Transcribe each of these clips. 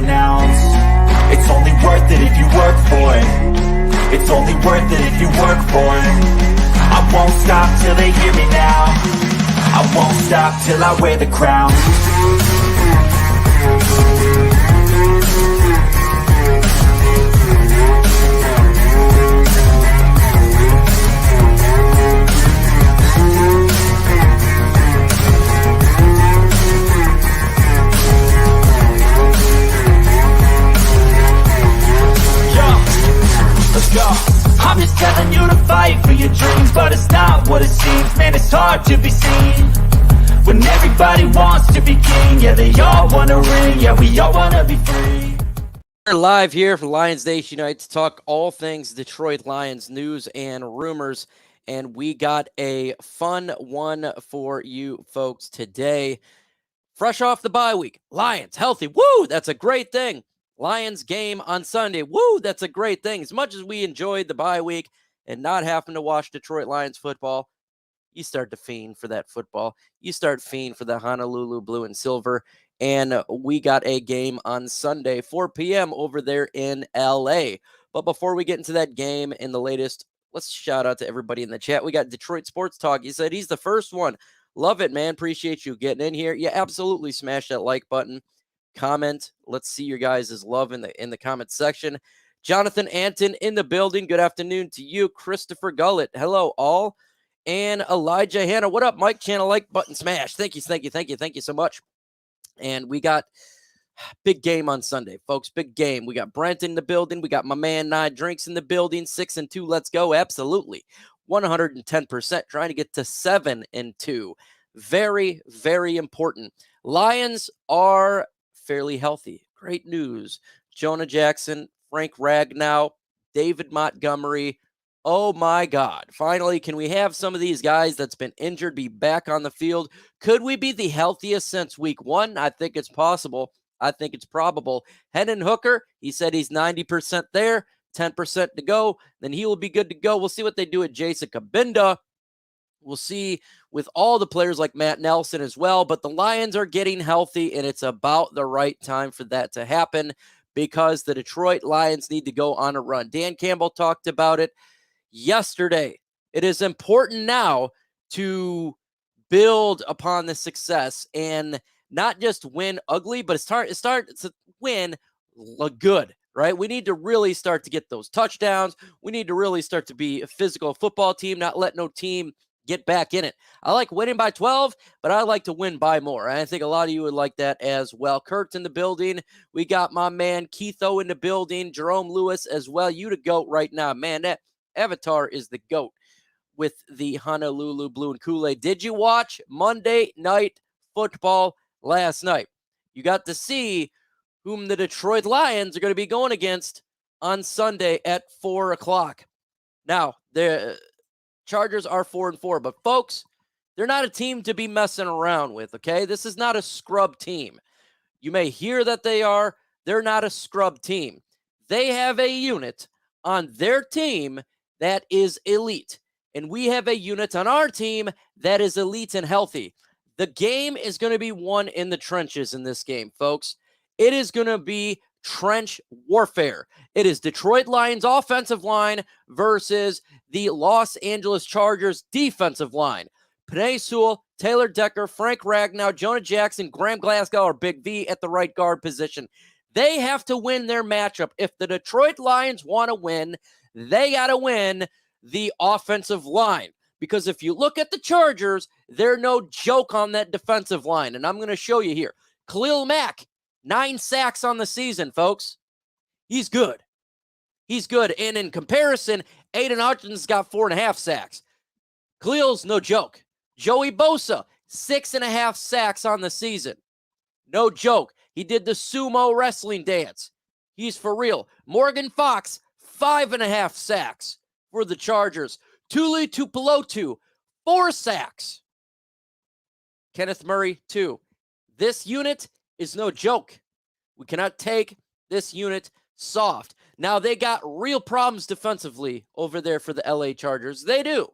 renounce. It's only worth it if you work for it. It's only worth it if you work for it. I won't stop till they hear me now. I won't stop till I wear the crown. Let's go. I'm just telling you to fight for your dreams, but it's not what it seems. Man, it's hard to be seen when everybody wants to be king. Yeah, they all want to ring. Yeah, we all want to be free. We're live here from Lions Nation Night to talk all things Detroit Lions news and rumors. And we got a fun one for you folks today. Fresh off the bye week, Lions healthy. Woo, that's a great thing. Lions game on Sunday. Woo, that's a great thing. As much as we enjoyed the bye week and not having to watch Detroit Lions football, you start to fiend for that football. You start fiend for the Honolulu blue and silver. And we got a game on Sunday, 4 p.m. over there in LA. But before we get into that game and the latest, let's shout out to everybody in the chat. We got Detroit Sports Talk. He said he's the first one. Love it, man. Appreciate you getting in here. Yeah, absolutely smash that like button. Comment. Let's see your guys' love in the comment section. Jonathan Anton in the building. Good afternoon to you. Christopher Gullett. Hello, all. And Elijah Hanna. What up, Mike? Channel like button smash. Thank you so much. And we got big game on Sunday, folks. Big game. We got Brent in the building. We got my man 9 Drinks in the building. 6-2. Let's go. Absolutely. 110%. Trying to get to 7-2. Very, very important. Lions are fairly healthy. Great news. Jonah Jackson, Frank Ragnow, David Montgomery. Oh my God. Finally, can we have some of these guys that's been injured be back on the field? Could we be the healthiest since week 1? I think it's possible. I think it's probable. Hendon Hooker, he said he's 90% there, 10% to go. Then he will be good to go. We'll see what they do at Jason Kabinda. We'll see with all the players like Matt Nelson as well, but the Lions are getting healthy, and it's about the right time for that to happen because the Detroit Lions need to go on a run. Dan Campbell talked about it yesterday. It is important now to build upon the success and not just win ugly, but start to win good, right? We need to really start to get those touchdowns. We need to really start to be a physical football team, not let no team get back in it. I like winning by 12, but I like to win by more. And I think a lot of you would like that as well. Kurt's in the building. We got my man Keitho in the building. Jerome Lewis as well. You the GOAT right now. Man, that avatar is the GOAT with the Honolulu Blue and Kool-Aid. Did you watch Monday Night Football last night? You got to see whom the Detroit Lions are going to be going against on Sunday at 4 o'clock. Now, the Chargers are 4-4, but folks, they're not a team to be messing around with, okay? This is not a scrub team. You may hear that they are. They're not a scrub team. They have a unit on their team that is elite, and we have a unit on our team that is elite and healthy. The game is going to be won in the trenches in this game, folks. It is going to be trench warfare. It is Detroit Lions offensive line versus the Los Angeles Chargers defensive line. Penei Sewell, Taylor Decker, Frank Ragnow, Jonah Jackson, Graham Glasgow, or Big V at the right guard position. They have to win their matchup. If the Detroit Lions want to win, they got to win the offensive line. Because if you look at the Chargers, they're no joke on that defensive line. And I'm going to show you here. Khalil Mack, 9 sacks on the season, folks. He's good. He's good. And in comparison, Aiden Hutchinson's got 4.5 sacks. Khalil's no joke. Joey Bosa, 6.5 sacks on the season. No joke. He did the sumo wrestling dance. He's for real. Morgan Fox, 5.5 sacks for the Chargers. Tuli Tuipulotu, 4 sacks. Kenneth Murray, 2. This unit is no joke. We cannot take this unit soft. Now, they got real problems defensively over there for the LA Chargers. They do.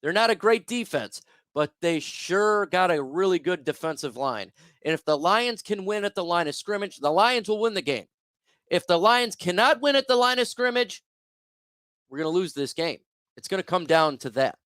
They're not a great defense. but they sure got a really good defensive line. And if the Lions can win at the line of scrimmage, the Lions will win the game. If the Lions cannot win at the line of scrimmage, we're going to lose this game. It's going to come down to that.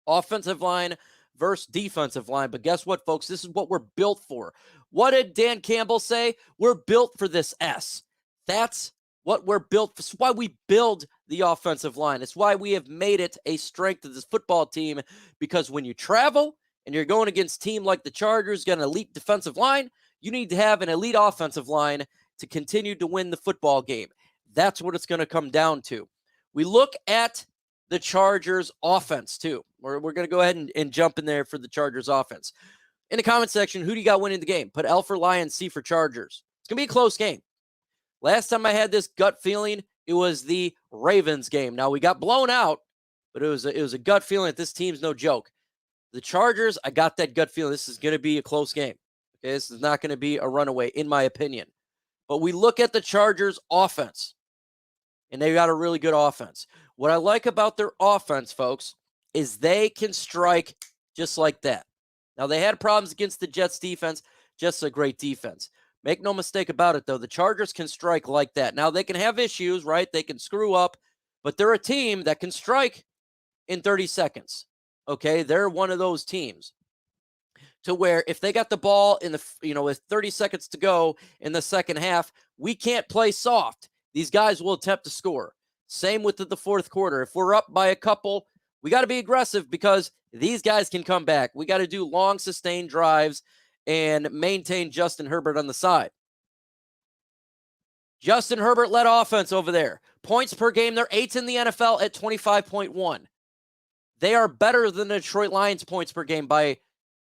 Offensive line versus defensive line. But guess what, folks? This is what we're built for. What did Dan Campbell say? We're built for this S. That's what we're built for. It's why we build the offensive line. It's why we have made it a strength of this football team, because when you travel and you're going against a team like the Chargers, got an elite defensive line, you need to have an elite offensive line to continue to win the football game. That's what it's going to come down to. We look at the Chargers offense too. We're going to go ahead and jump in there for the Chargers offense. In the comment section, who do you got winning the game? Put L for Lions, C for Chargers. It's going to be a close game. Last time I had this gut feeling, it was the Ravens game. Now, we got blown out, but it was a gut feeling that this team's no joke. The Chargers, I got that gut feeling this is going to be a close game. Okay, this is not going to be a runaway, in my opinion. But we look at the Chargers offense, and they got a really good offense. What I like about their offense, folks, is they can strike just like that. Now, they had problems against the Jets defense, just a great defense. Make no mistake about it, though. The Chargers can strike like that. Now, they can have issues, right? They can screw up, but they're a team that can strike in 30 seconds. Okay? They're one of those teams to where if they got the ball in the, with 30 seconds to go in the second half, we can't play soft. These guys will attempt to score. Same with the fourth quarter. If we're up by a couple, we got to be aggressive because these guys can come back. We got to do long, sustained drives and maintain Justin Herbert on the side. Justin Herbert led offense over there. Points per game, they're 8th in the NFL at 25.1. They are better than the Detroit Lions points per game by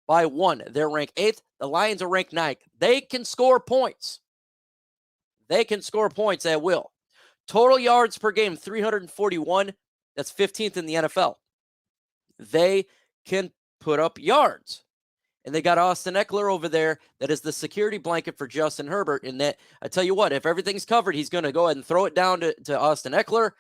1. They're ranked 8th. The Lions are ranked 9th. They can score points. They can score points at will. Total yards per game, 341. That's 15th in the NFL. They can put up yards. And they got Austin Eckler over there that is the security blanket for Justin Herbert. And that, I tell you what, if everything's covered, he's going to go ahead and throw it down to Austin Eckler.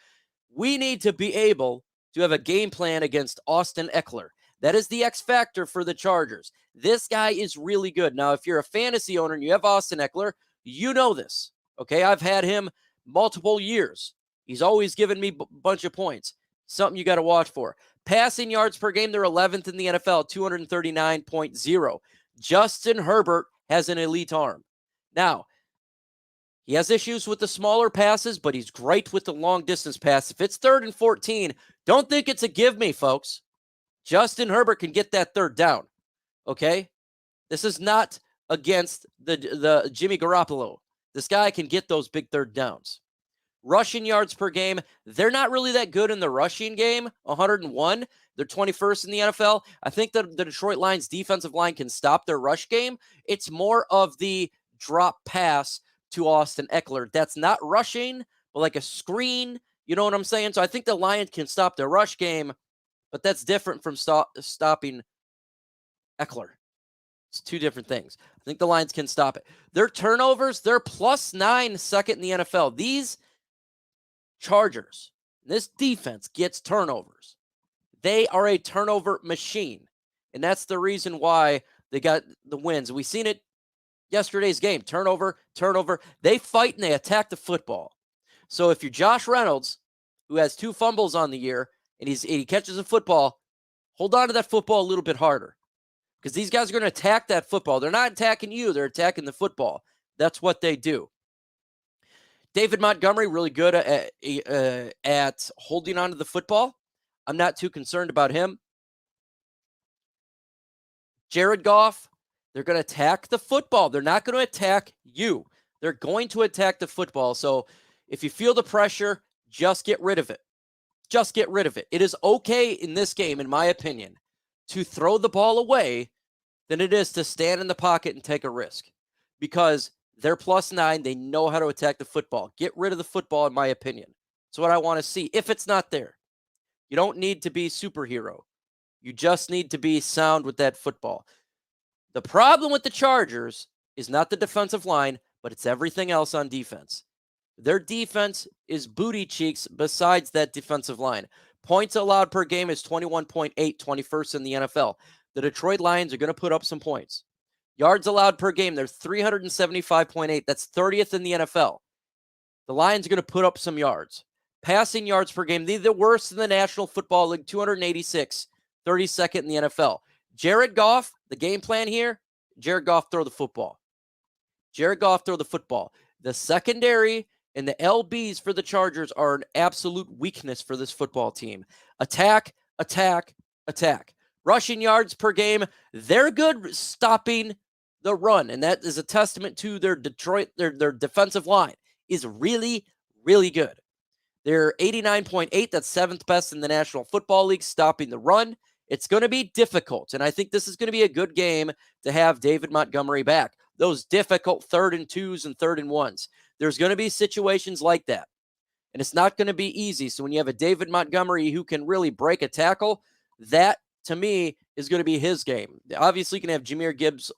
We need to be able to have a game plan against Austin Eckler. That is the X factor for the Chargers. This guy is really good. Now, if you're a fantasy owner and you have Austin Eckler, you know this. Okay, I've had him multiple years. He's always given me a bunch of points. Something you got to watch for. Passing yards per game, they're 11th in the NFL, 239.0. Justin Herbert has an elite arm. Now, he has issues with the smaller passes, but he's great with the long-distance pass. If it's 3rd and 14, don't think it's a give me, folks. Justin Herbert can get that third down, okay? This is not against the Jimmy Garoppolo. This guy can get those big third downs. Rushing yards per game, they're not really that good in the rushing game, 101. They're 21st in the NFL. I think that the Detroit Lions defensive line can stop their rush game. It's more of the drop pass to Austin Eckler. That's not rushing, but like a screen. You know what I'm saying? So I think the Lions can stop their rush game, but that's different from stopping Eckler. It's two different things. I think the Lions can stop it. Their turnovers, they're +9, second in the NFL. These Chargers, this defense gets turnovers. They are a turnover machine, and that's the reason why they got the wins. We seen it yesterday's game. Turnover. They fight and they attack the football. So if you're Josh Reynolds, who has 2 fumbles on the year, and he catches a football, hold on to that football a little bit harder, because these guys are going to attack that football. They're not attacking you. They're attacking the football. That's what they do. David Montgomery, really good at holding on to the football. I'm not too concerned about him. Jared Goff, they're going to attack the football. They're not going to attack you. They're going to attack the football. So if you feel the pressure, just get rid of it. Just get rid of it. It is okay in this game, in my opinion, to throw the ball away than it is to stand in the pocket and take a risk, because they're +9. They know how to attack the football. Get rid of the football, in my opinion. That's what I want to see. If it's not there, you don't need to be superhero. You just need to be sound with that football. The problem with the Chargers is not the defensive line, but it's everything else on defense. Their defense is booty cheeks besides that defensive line. Points allowed per game is 21.8, 21st in the NFL. The Detroit Lions are going to put up some points. Yards allowed per game, they're 375.8. That's 30th in the NFL. The Lions are going to put up some yards. Passing yards per game, they're the worst in the National Football League, 286, 32nd in the NFL. Jared Goff, the game plan here, Jared Goff throw the football. Jared Goff throw the football. The secondary and the LBs for the Chargers are an absolute weakness for this football team. Attack, attack, attack. Rushing yards per game, they're good stopping the run, and that is a testament to their their defensive line is really, really good. They're 89.8, that's 7th best in the National Football League, stopping the run. It's going to be difficult, and I think this is going to be a good game to have David Montgomery back. Those difficult 3rd and 2s and 3rd and 1s. There's going to be situations like that, and it's not going to be easy. So when you have a David Montgomery who can really break a tackle, that, to me, is going to be his game. Obviously, you can have Jahmyr Gibbs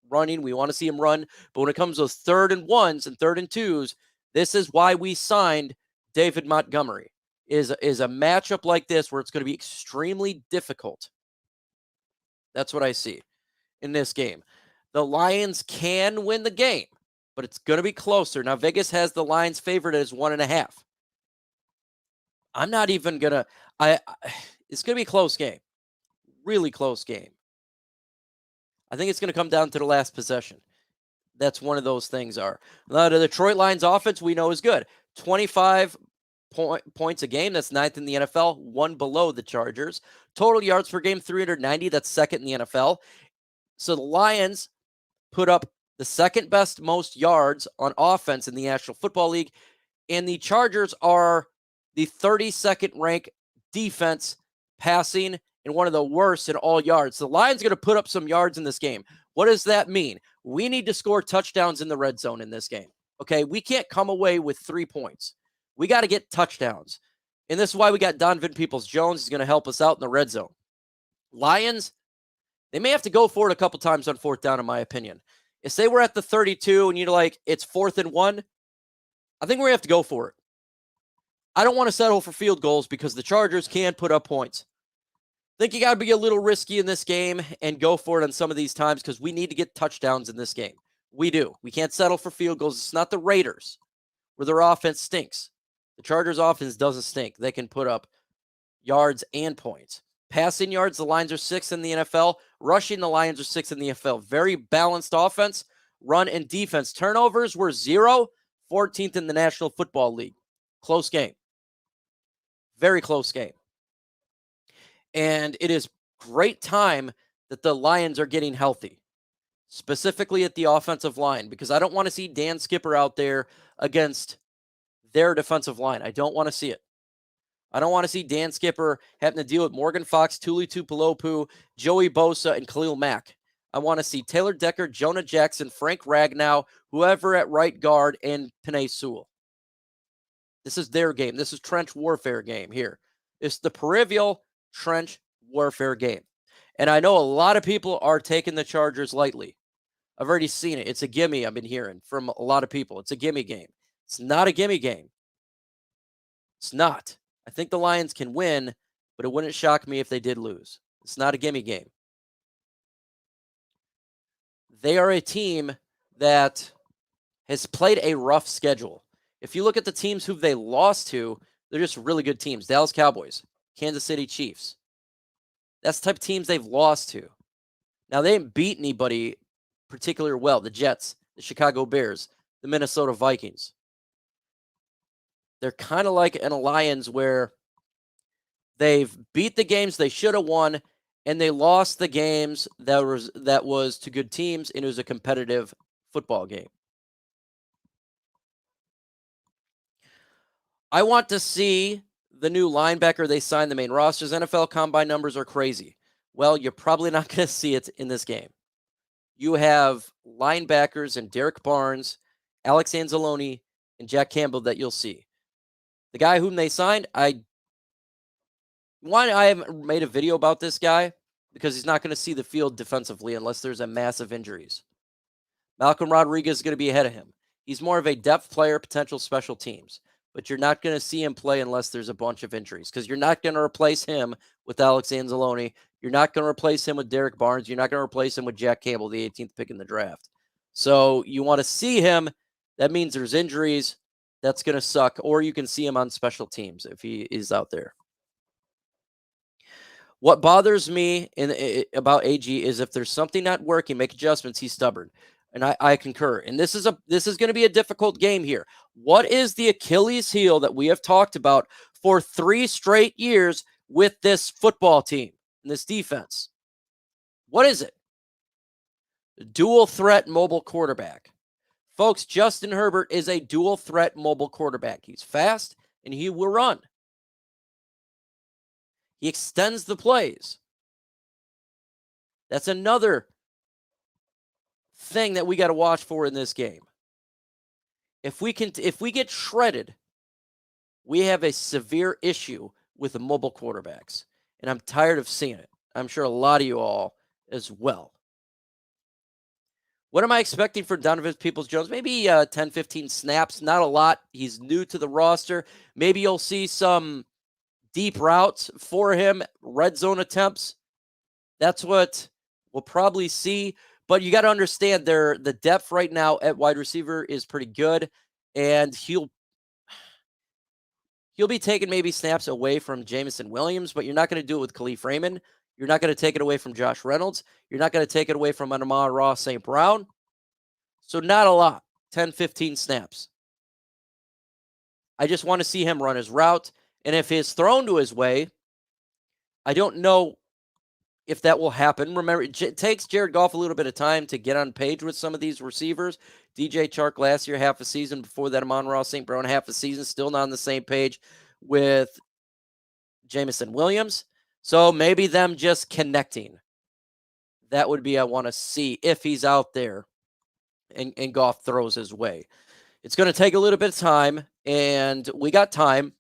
running. We want to see him run, but when it comes to those 3rd and 1s and 3rd and 2s, this is why we signed David Montgomery, is a matchup like this where it's going to be extremely difficult. That's what I see in this game. The Lions can win the game, but it's going to be closer. Now, Vegas has the Lions favored as 1.5. I'm not even going to it's going to be a close game. Really close game. I think it's going to come down to the last possession. That's one of those things are. Now, the Detroit Lions offense we know is good. 25 points a game. That's 9th in the NFL, 1 below the Chargers. Total yards per game, 390. That's 2nd in the NFL. So the Lions put up the 2nd best most yards on offense in the National Football League. And the Chargers are the 32nd ranked defense passing and one of the worst in all yards. The Lions are going to put up some yards in this game. What does that mean? We need to score touchdowns in the red zone in this game. Okay, we can't come away with 3 points. We got to get touchdowns. And this is why we got Donovan Peoples-Jones. He's going to help us out in the red zone. Lions, they may have to go for it a couple times on 4th down, in my opinion. If say we're at the 32 and you're like, it's 4th and 1, I think we're going to have to go for it. I don't want to settle for field goals because the Chargers can put up points. I think you got to be a little risky in this game and go for it on some of these times because we need to get touchdowns in this game. We do. We can't settle for field goals. It's not the Raiders where their offense stinks. The Chargers' offense doesn't stink. They can put up yards and points. Passing yards, the Lions are 6th in the NFL. Rushing, the Lions are 6th in the NFL. Very balanced offense, run, and defense. Turnovers were 0, 14th in the National Football League. Close game. Very close game. And it is great time that the Lions are getting healthy, specifically at the offensive line, because I don't want to see Dan Skipper out there against their defensive line. I don't want to see it. I don't want to see Dan Skipper having to deal with Morgan Fox, Tuli Tuipulotu, Joey Bosa, and Khalil Mack. I want to see Taylor Decker, Jonah Jackson, Frank Ragnow, whoever at right guard, and Penei Sewell. This is their game. This is trench warfare game here. It's the peripheral trench warfare game. And I know a lot of people are taking the Chargers lightly. I've already seen it. It's a gimme I've been hearing from a lot of people. It's a gimme game. It's not a gimme game. It's not. I think the Lions can win, but it wouldn't shock me if they did lose. It's not a gimme game. They are a team that has played a rough schedule. If you look at the teams who they lost to, they're just really good teams. Dallas Cowboys, Kansas City Chiefs. That's the type of teams they've lost to. Now, they didn't beat anybody particularly well. The Jets, the Chicago Bears, the Minnesota Vikings. They're kind of like an Lions where they've beat the games they should have won, and they lost the games that was to good teams, and it was a competitive football game. I want to see the new linebacker they signed the main rosters. NFL Combine numbers are crazy. Well, you're probably not going to see it in this game. You have linebackers and Derek Barnes, Alex Anzalone, and Jack Campbell that you'll see. The guy whom they signed, I haven't made a video about this guy because he's not going to see the field defensively unless there's a massive injuries. Malcolm Rodriguez is going to be ahead of him. He's more of a depth player, potential special teams. but you're not going to see him play unless there's a bunch of injuries, because you're not going to replace him with Alex Anzalone. You're not going to replace him with Derek Barnes. You're not going to replace him with Jack Campbell, the 18th pick in the draft. So you want to see him. That means there's injuries. That's going to suck. Or you can see him on special teams if he is out there. What bothers me about AG is if there's something not working, make adjustments. He's stubborn. And I concur. And this is going to be a difficult game here. What is the Achilles heel that we have talked about for 3 straight years with this football team and this defense? What is it? Dual threat mobile quarterback. Folks, Justin Herbert is a dual threat mobile quarterback. He's fast and he will run. He extends the plays. That's another thing that we got to watch for in this game. If we get shredded, we have a severe issue with the mobile quarterbacks. And I'm tired of seeing it. I'm sure a lot of you all as well. What am I expecting for Donovan Peoples-Jones? Maybe 10, 15 snaps. Not a lot. He's new to the roster. Maybe you'll see some deep routes for him, red zone attempts. That's what we'll probably see. But you got to understand the depth right now at wide receiver is pretty good. And he'll be taking maybe snaps away from Jameson Williams, but you're not going to do it with Khalif Raymond. You're not going to take it away from Josh Reynolds. You're not going to take it away from Amon-Ra St. Brown. So not a lot, 10, 15 snaps. I just want to see him run his route. And if it's thrown to his way, I don't know if that will happen. Remember, it takes Jared Goff a little bit of time to get on page with some of these receivers. DJ Chark last year, half a season. Before that, Amon-Ra St. Brown, half a season. Still not on the same page with Jameson Williams. So maybe them just connecting. That would be I want to see if he's out there and Goff throws his way. It's going to take a little bit of time, and we got time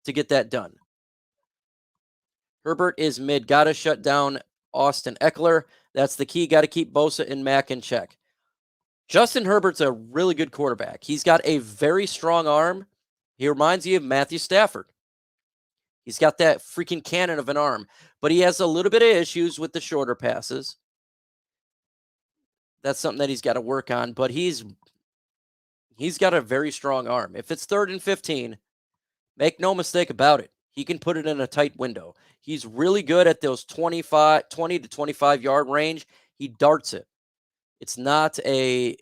to get that done. Herbert is mid. Got to shut down Austin Eckler. That's the key. Got to keep Bosa and Mack in check. Justin Herbert's a really good quarterback. He's got a very strong arm. He reminds you of Matthew Stafford. He's got that freaking cannon of an arm, but he has a little bit of issues with the shorter passes. That's something that he's got to work on, but he's got a very strong arm. If it's 3rd and 15, make no mistake about it. He can put it in a tight window. He's really good at those 20 to 25-yard range. He darts it. It's not a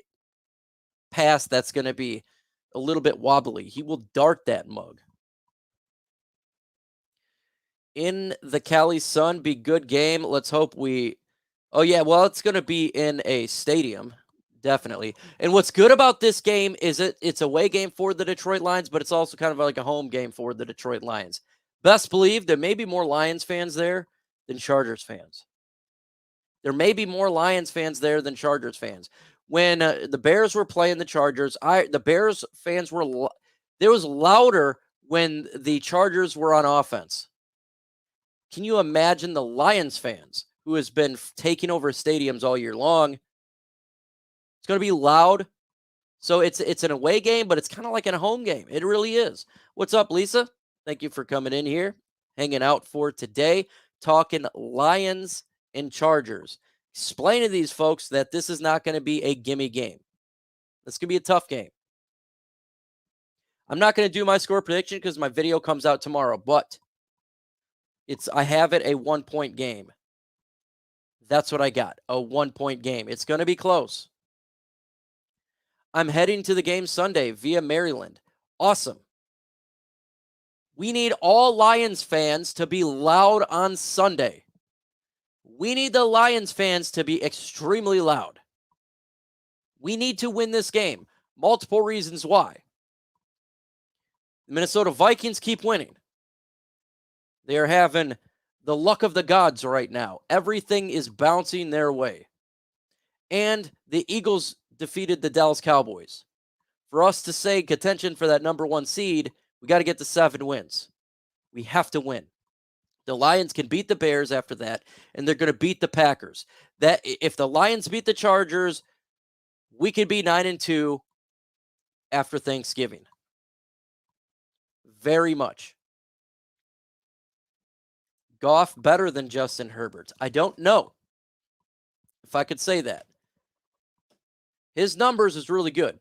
pass that's going to be a little bit wobbly. He will dart that mug. In the Cali Sun, be good game. Let's hope oh yeah, well, it's going to be in a stadium, definitely. And what's good about this game is it's a away game for the Detroit Lions, but it's also kind of like a home game for the Detroit Lions. Best believe there may be more Lions fans there than Chargers fans. There may be more Lions fans there than Chargers fans. When the Bears were playing the Chargers, the Bears fans there was louder when the Chargers were on offense. Can you imagine the Lions fans who has been taking over stadiums all year long? It's going to be loud. So it's an away game, but it's kind of like a home game. It really is. What's up, Lisa? Thank you for coming in here, hanging out for today, talking Lions and Chargers. Explain to these folks that this is not going to be a gimme game. This could be a tough game. I'm not going to do my score prediction because my video comes out tomorrow, but I have it a 1-point game. That's what I got, a 1-point game. It's going to be close. I'm heading to the game Sunday via Maryland. Awesome. We need all Lions fans to be loud on Sunday. We need the Lions fans to be extremely loud. We need to win this game. Multiple reasons why. The Minnesota Vikings keep winning. They are having the luck of the gods right now. Everything is bouncing their way. And the Eagles defeated the Dallas Cowboys. For us to say contention for that number 1 seed, we got to get to 7 wins. We have to win. The Lions can beat the Bears after that, and they're going to beat the Packers. That if the Lions beat the Chargers, we could be 9-2 after Thanksgiving. Very much. Goff better than Justin Herbert? I don't know if I could say that. His numbers is really good.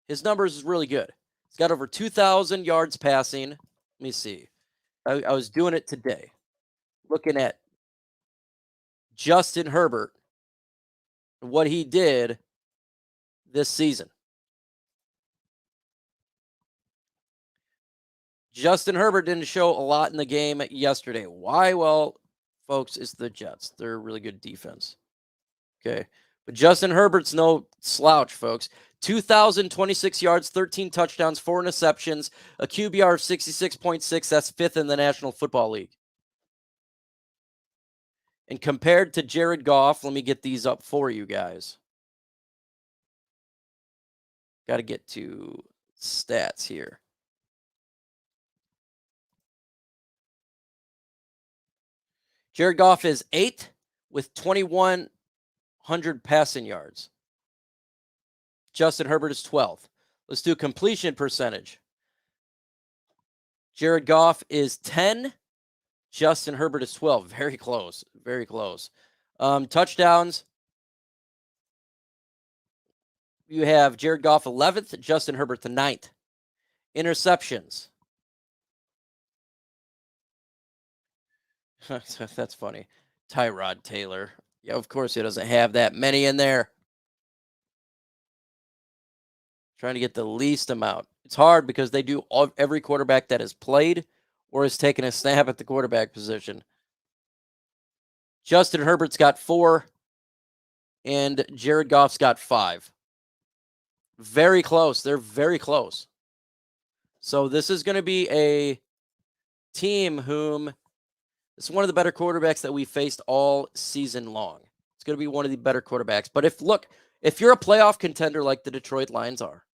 He's got over 2,000 yards passing. Let me see. I was doing it today, looking at Justin Herbert and what he did this season. Justin Herbert didn't show a lot in the game yesterday. Why? Well, folks, it's the Jets. They're a really good defense. Okay. But Justin Herbert's no slouch, folks. 2,026 yards, 13 touchdowns, 4 interceptions, a QBR of 66.6. That's 5th in the National Football League. And compared to Jared Goff, let me get these up for you guys. Got to get to stats here. Jared Goff is 8th with 2,100 passing yards. Justin Herbert is 12th. Let's do completion percentage. Jared Goff is 10. Justin Herbert is 12. Very close. Very close. Touchdowns. You have Jared Goff 11th. Justin Herbert the 9th. Interceptions. That's funny. Tyrod Taylor. Yeah, of course he doesn't have that many in there. Trying to get the least amount. It's hard because they do every quarterback that has played or has taken a snap at the quarterback position. Justin Herbert's got 4, and Jared Goff's got 5. Very close. They're very close. So this is going to be a team whom it's one of the better quarterbacks that we faced all season long. It's going to be one of the better quarterbacks. But if you're a playoff contender like the Detroit Lions are,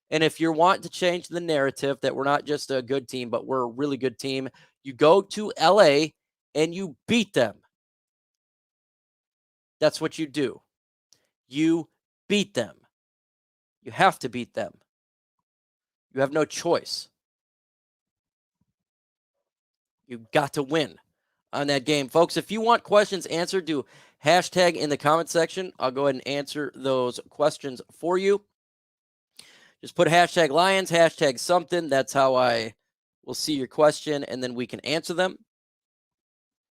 and if you're wanting to change the narrative that we're not just a good team, but we're a really good team, you go to LA and you beat them. That's what you do. You beat them. You have to beat them. You have no choice. You've got to win on that game. Folks, if you want questions answered, do hashtag in the comment section. I'll go ahead and answer those questions for you. Just put hashtag Lions, hashtag something. That's how I will see your question, and then we can answer them.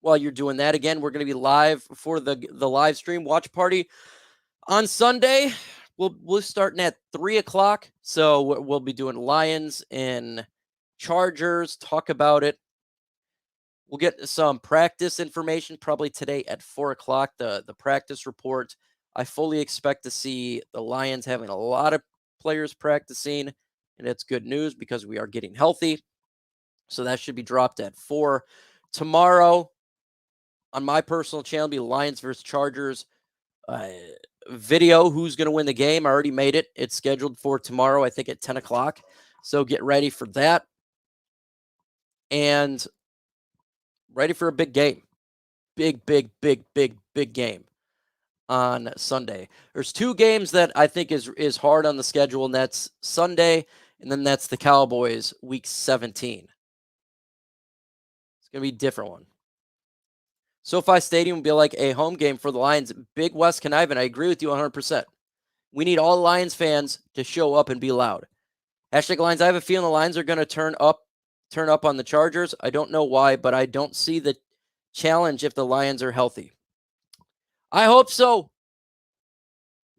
While you're doing that, again, we're going to be live for the live stream watch party on Sunday. We'll starting at 3 o'clock. So we'll be doing Lions and Chargers, talk about it. We'll get some practice information probably today at 4 o'clock, the practice report. I fully expect to see the Lions having a lot of players practicing, and it's good news because we are getting healthy. So that should be dropped at 4. Tomorrow on my personal channel be Lions versus Chargers video. Who's going to win the game? I already made it. It's scheduled for tomorrow, I think at 10 o'clock. So get ready for that. And ready for a big game. Big game on Sunday. There's 2 games that I think is hard on the schedule, and that's Sunday, and then that's the Cowboys week 17. It's going to be a different one. SoFi Stadium will be like a home game for the Lions. Big West Conniving. I agree with you 100%. We need all Lions fans to show up and be loud. Hashtag Lions. I have a feeling the Lions are going to turn up on the Chargers. I don't know why, but I don't see the challenge if the Lions are healthy. I hope so.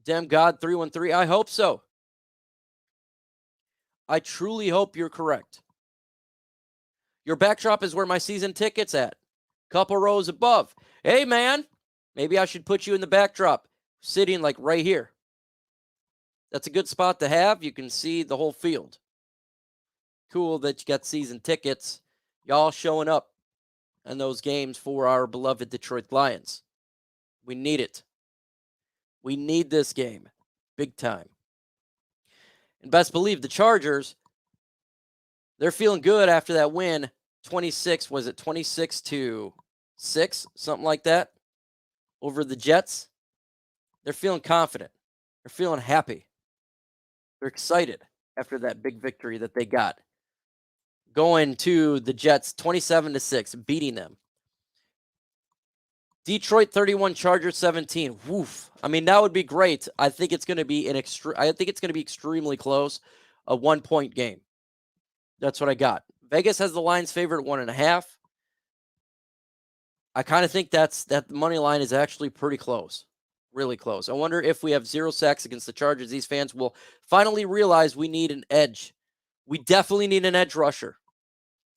Damn God 313. I hope so. I truly hope you're correct. Your backdrop is where my season ticket's at. Couple rows above. Hey, man, maybe I should put you in the backdrop, sitting like right here. That's a good spot to have. You can see the whole field. Cool that you got season tickets. Y'all showing up in those games for our beloved Detroit Lions. We need it. We need this game. Big time. And best believe the Chargers, they're feeling good after that win. 26-6, something like that, over the Jets. They're feeling confident. They're feeling happy. They're excited. after that big victory that they got. Going to the Jets 27-6, beating them. Detroit 31, Chargers 17. Woof. I mean, that would be great. I think it's going to be extremely close, a 1-point game. That's what I got. Vegas has the Lions favored at 1.5. I kind of think that the money line is actually pretty close. Really close. I wonder if we have 0 sacks against the Chargers, these fans will finally realize we need an edge. We definitely need an edge rusher.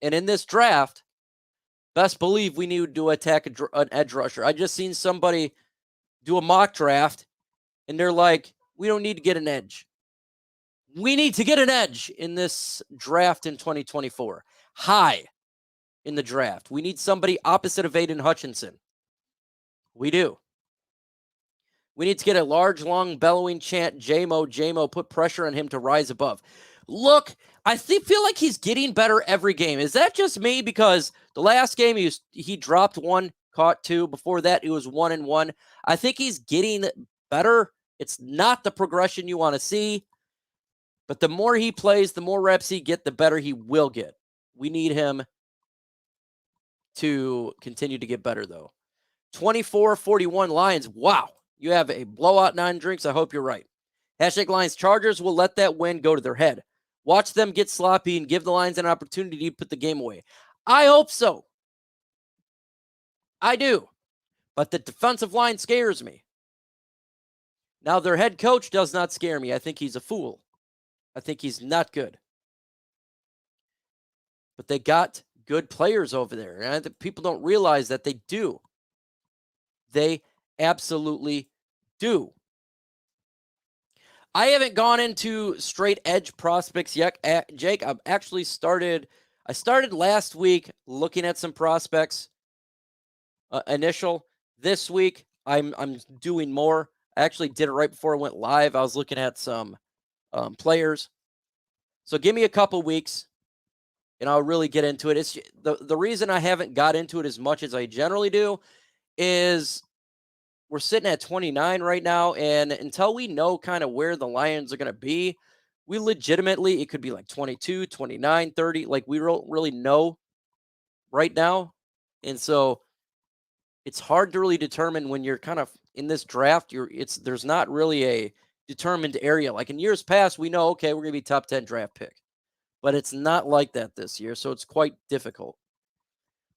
And in this draft, best believe we need to attack an edge rusher. I just seen somebody do a mock draft, and they're like, we don't need to get an edge. We need to get an edge in this draft in 2024. High in the draft. We need somebody opposite of Aiden Hutchinson. We do. We need to get a large, long, bellowing chant, JMO, put pressure on him to rise above. Look, I feel like he's getting better every game. Is that just me? Because the last game he dropped 1, caught 2. Before that, it was 1-1. I think he's getting better. It's not the progression you want to see. But the more he plays, the more reps he gets, the better he will get. We need him to continue to get better, though. 24-41 Lions. Wow. You have a blowout 9 drinks. I hope you're right. Hashtag Lions Chargers will let that win go to their head. Watch them get sloppy and give the Lions an opportunity to put the game away. I hope so. I do. But the defensive line scares me. Now, their head coach does not scare me. I think he's a fool. I think he's not good. But they got good players over there. And I think people don't realize that they do. They absolutely do. I haven't gone into straight edge prospects yet, Jake. I started last week looking at some prospects. Initial. This week, I'm doing more. I actually did it right before I went live. I was looking at some players. So give me a couple weeks, and I'll really get into it. It's the reason I haven't got into it as much as I generally do is we're sitting at 29 right now, and until we know kind of where the Lions are going to be, we legitimately, it could be like 22, 29, 30. Like, we don't really know right now. And so it's hard to really determine when you're kind of in this draft. There's not really a determined area. Like in years past, we know, okay, we're going to be top 10 draft pick. But it's not like that this year, so it's quite difficult.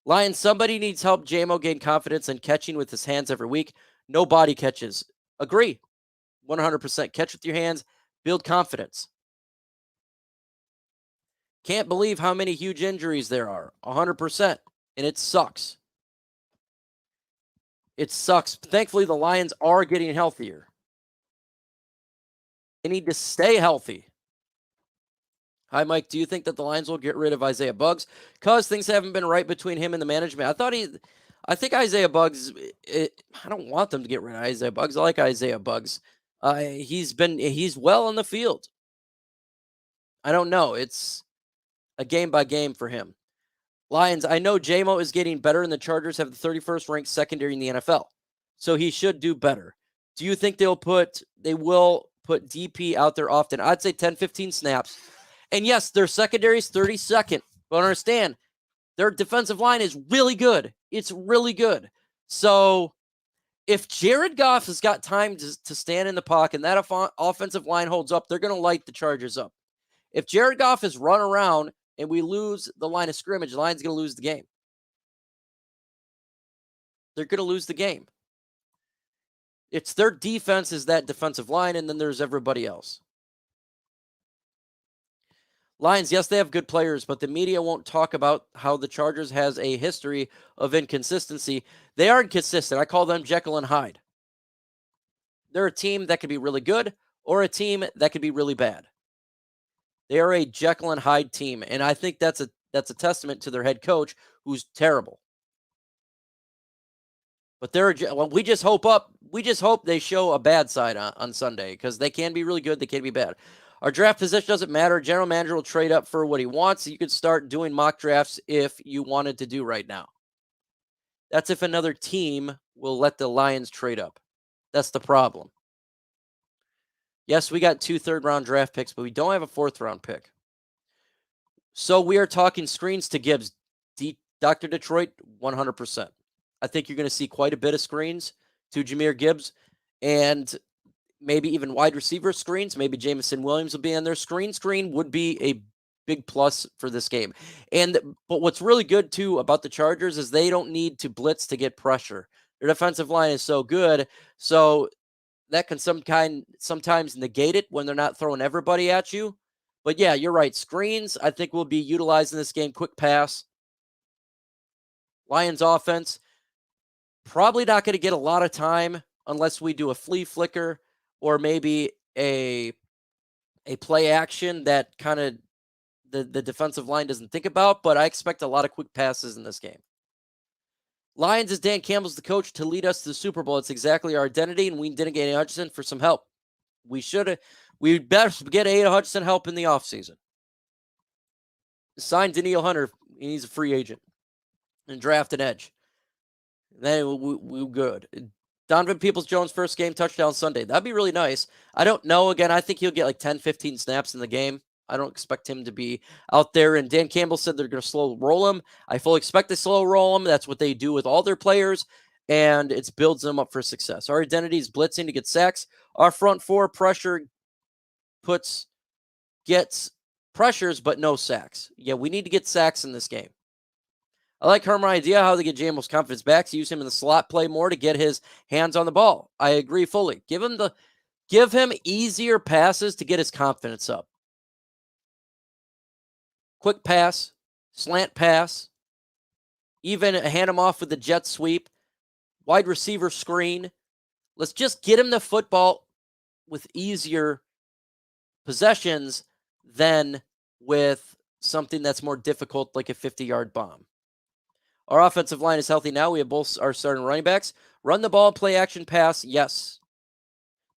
Lions, somebody needs help JMO gain confidence in catching with his hands every week. No body catches. Agree. 100%. Catch with your hands. Build confidence. Can't believe how many huge injuries there are. 100%. And it sucks. It sucks. Thankfully, the Lions are getting healthier. They need to stay healthy. Hi, Mike. Do you think that the Lions will get rid of Isaiah Buggs? Because things haven't been right between him and the management. I think Isaiah Buggs, I don't want them to get rid of Isaiah Buggs. I like Isaiah Buggs. He's well on the field. I don't know. It's a game by game for him. Lions, I know JMO is getting better, and the Chargers have the 31st ranked secondary in the NFL. So he should do better. Do you think they will put DP out there often? I'd say 10, 15 snaps. And yes, their secondary is 32nd. But understand, their defensive line is really good. It's really good. So if Jared Goff has got time to stand in the pocket and that offensive line holds up, they're going to light the Chargers up. If Jared Goff is run around and we lose the line of scrimmage, the Lions going to lose the game. They're going to lose the game. It's their defense is that defensive line, and then there's everybody else. Lions, yes, they have good players, but the media won't talk about how the Chargers has a history of inconsistency. They are inconsistent. I call them Jekyll and Hyde. They're a team that could be really good or a team that could be really bad. They are a Jekyll and Hyde team, and I think that's a testament to their head coach, who's terrible. But we just hope they show a bad side on Sunday, because they can be really good, they can be bad. Our draft position doesn't matter. General manager will trade up for what he wants. You could start doing mock drafts if you wanted to do right now. That's if another team will let the Lions trade up. That's the problem. Yes, we got 2 third-round draft picks, but we don't have a 4th-round pick. So we are talking screens to Gibbs. Dr. Detroit, 100%. I think you're going to see quite a bit of screens to Jahmyr Gibbs, and maybe even wide receiver screens. Maybe Jameson Williams will be on their screen. Screen would be a big plus for this game. But what's really good too about the Chargers is they don't need to blitz to get pressure. Their defensive line is so good, so that can sometimes negate it when they're not throwing everybody at you. But yeah, you're right. Screens, I think, will be utilized in this game. Quick pass. Lions offense, probably not going to get a lot of time unless we do a flea flicker or maybe a play action that kind of the defensive line doesn't think about. But I expect a lot of quick passes in this game. Lions is Dan Campbell's the coach to lead us to the Super Bowl. It's exactly our identity, and we didn't get Hutchinson for some help. We best get Hutchinson help in the offseason. Sign Danielle Hunter. He's a free agent. And draft an edge. Then we're good. Donovan Peoples-Jones first game touchdown Sunday. That'd be really nice. I don't know. Again, I think he'll get like 10, 15 snaps in the game. I don't expect him to be out there. And Dan Campbell said they're going to slow roll him. I fully expect to slow roll him. That's what they do with all their players. And it builds them up for success. Our identity is blitzing to get sacks. Our front four pressure gets pressures, but no sacks. Yeah, we need to get sacks in this game. I like Herman's idea how to get Jamel's confidence back, to use him in the slot play more to get his hands on the ball. I agree fully. Give him easier passes to get his confidence up. Quick pass, slant pass, even hand him off with the jet sweep, wide receiver screen. Let's just get him the football with easier possessions than with something that's more difficult, like a 50-yard bomb. Our offensive line is healthy now. We have both our starting running backs. Run the ball, play action pass, yes.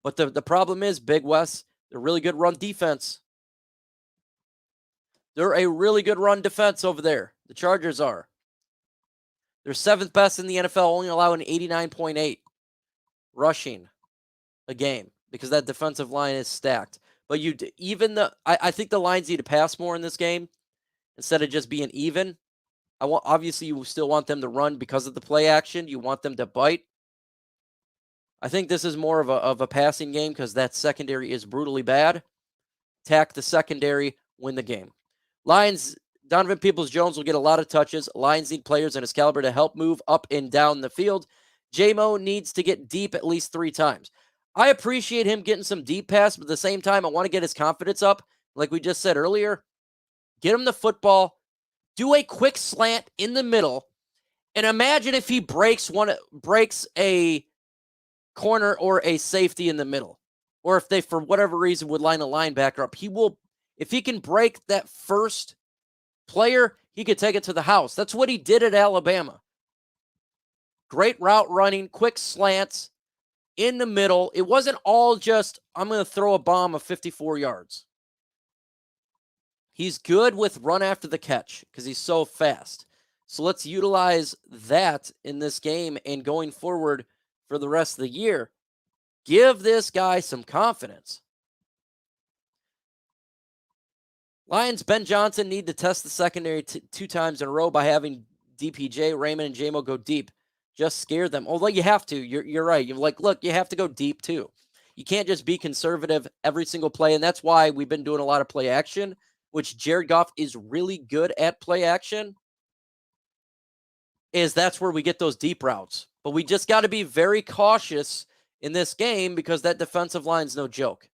But the problem is, Big West, they're really good run defense. They're a really good run defense over there. The Chargers are. They're 7th best in the NFL, only allowing 89.8 rushing a game because that defensive line is stacked. But I think the Lions need to pass more in this game instead of just being even. Obviously, you still want them to run because of the play action. You want them to bite. I think this is more of a passing game because that secondary is brutally bad. Attack the secondary, win the game. Lions, Donovan Peoples-Jones will get a lot of touches. Lions need players in his caliber to help move up and down the field. J-Mo needs to get deep at least 3 times. I appreciate him getting some deep pass, but at the same time, I want to get his confidence up. Like we just said earlier, get him the football, do a quick slant in the middle, and imagine if he breaks a corner or a safety in the middle, or if they, for whatever reason, would line a linebacker up. If he can break that first player, he could take it to the house. That's what he did at Alabama. Great route running, quick slants in the middle. It wasn't all just, I'm going to throw a bomb of 54 yards. He's good with run after the catch because he's so fast. So let's utilize that in this game and going forward for the rest of the year. Give this guy some confidence. Lions, Ben Johnson need to test the secondary 2 times in a row by having DPJ, Raymond, and J-Mo go deep. Just scare them. Although you have to. You're right. You're like, look, you have to go deep too. You can't just be conservative every single play, and that's why we've been doing a lot of play action, which Jared Goff is really good at play action, that's where we get those deep routes. But we just got to be very cautious in this game because that defensive line's no joke.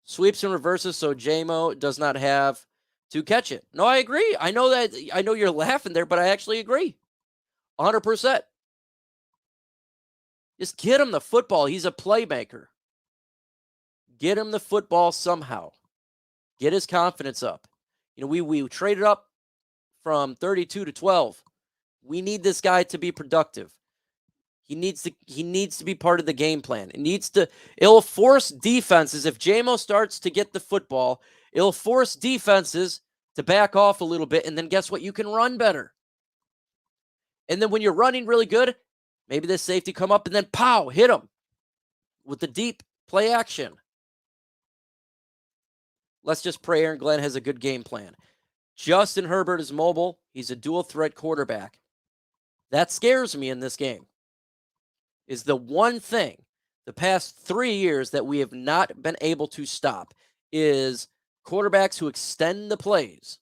Sweeps and reverses so J-Mo does not have to catch it. No, I agree. I know you're laughing there, but I actually agree. 100%. Just get him the football. He's a playmaker. Get him the football somehow. Get his confidence up. We traded up from 32 to 12. We need this guy to be productive. He needs to be part of the game plan. It'll force defenses. If J-Mo starts to get the football, it'll force defenses to back off a little bit. And then guess what? You can run better. And then when you're running really good, maybe this safety come up and then pow, hit him. with the deep play action. Let's just pray Aaron Glenn has a good game plan. Justin Herbert is mobile. He's a dual threat quarterback. That scares me in this game. Is the one thing the past 3 years that we have not been able to stop is quarterbacks who extend the plays.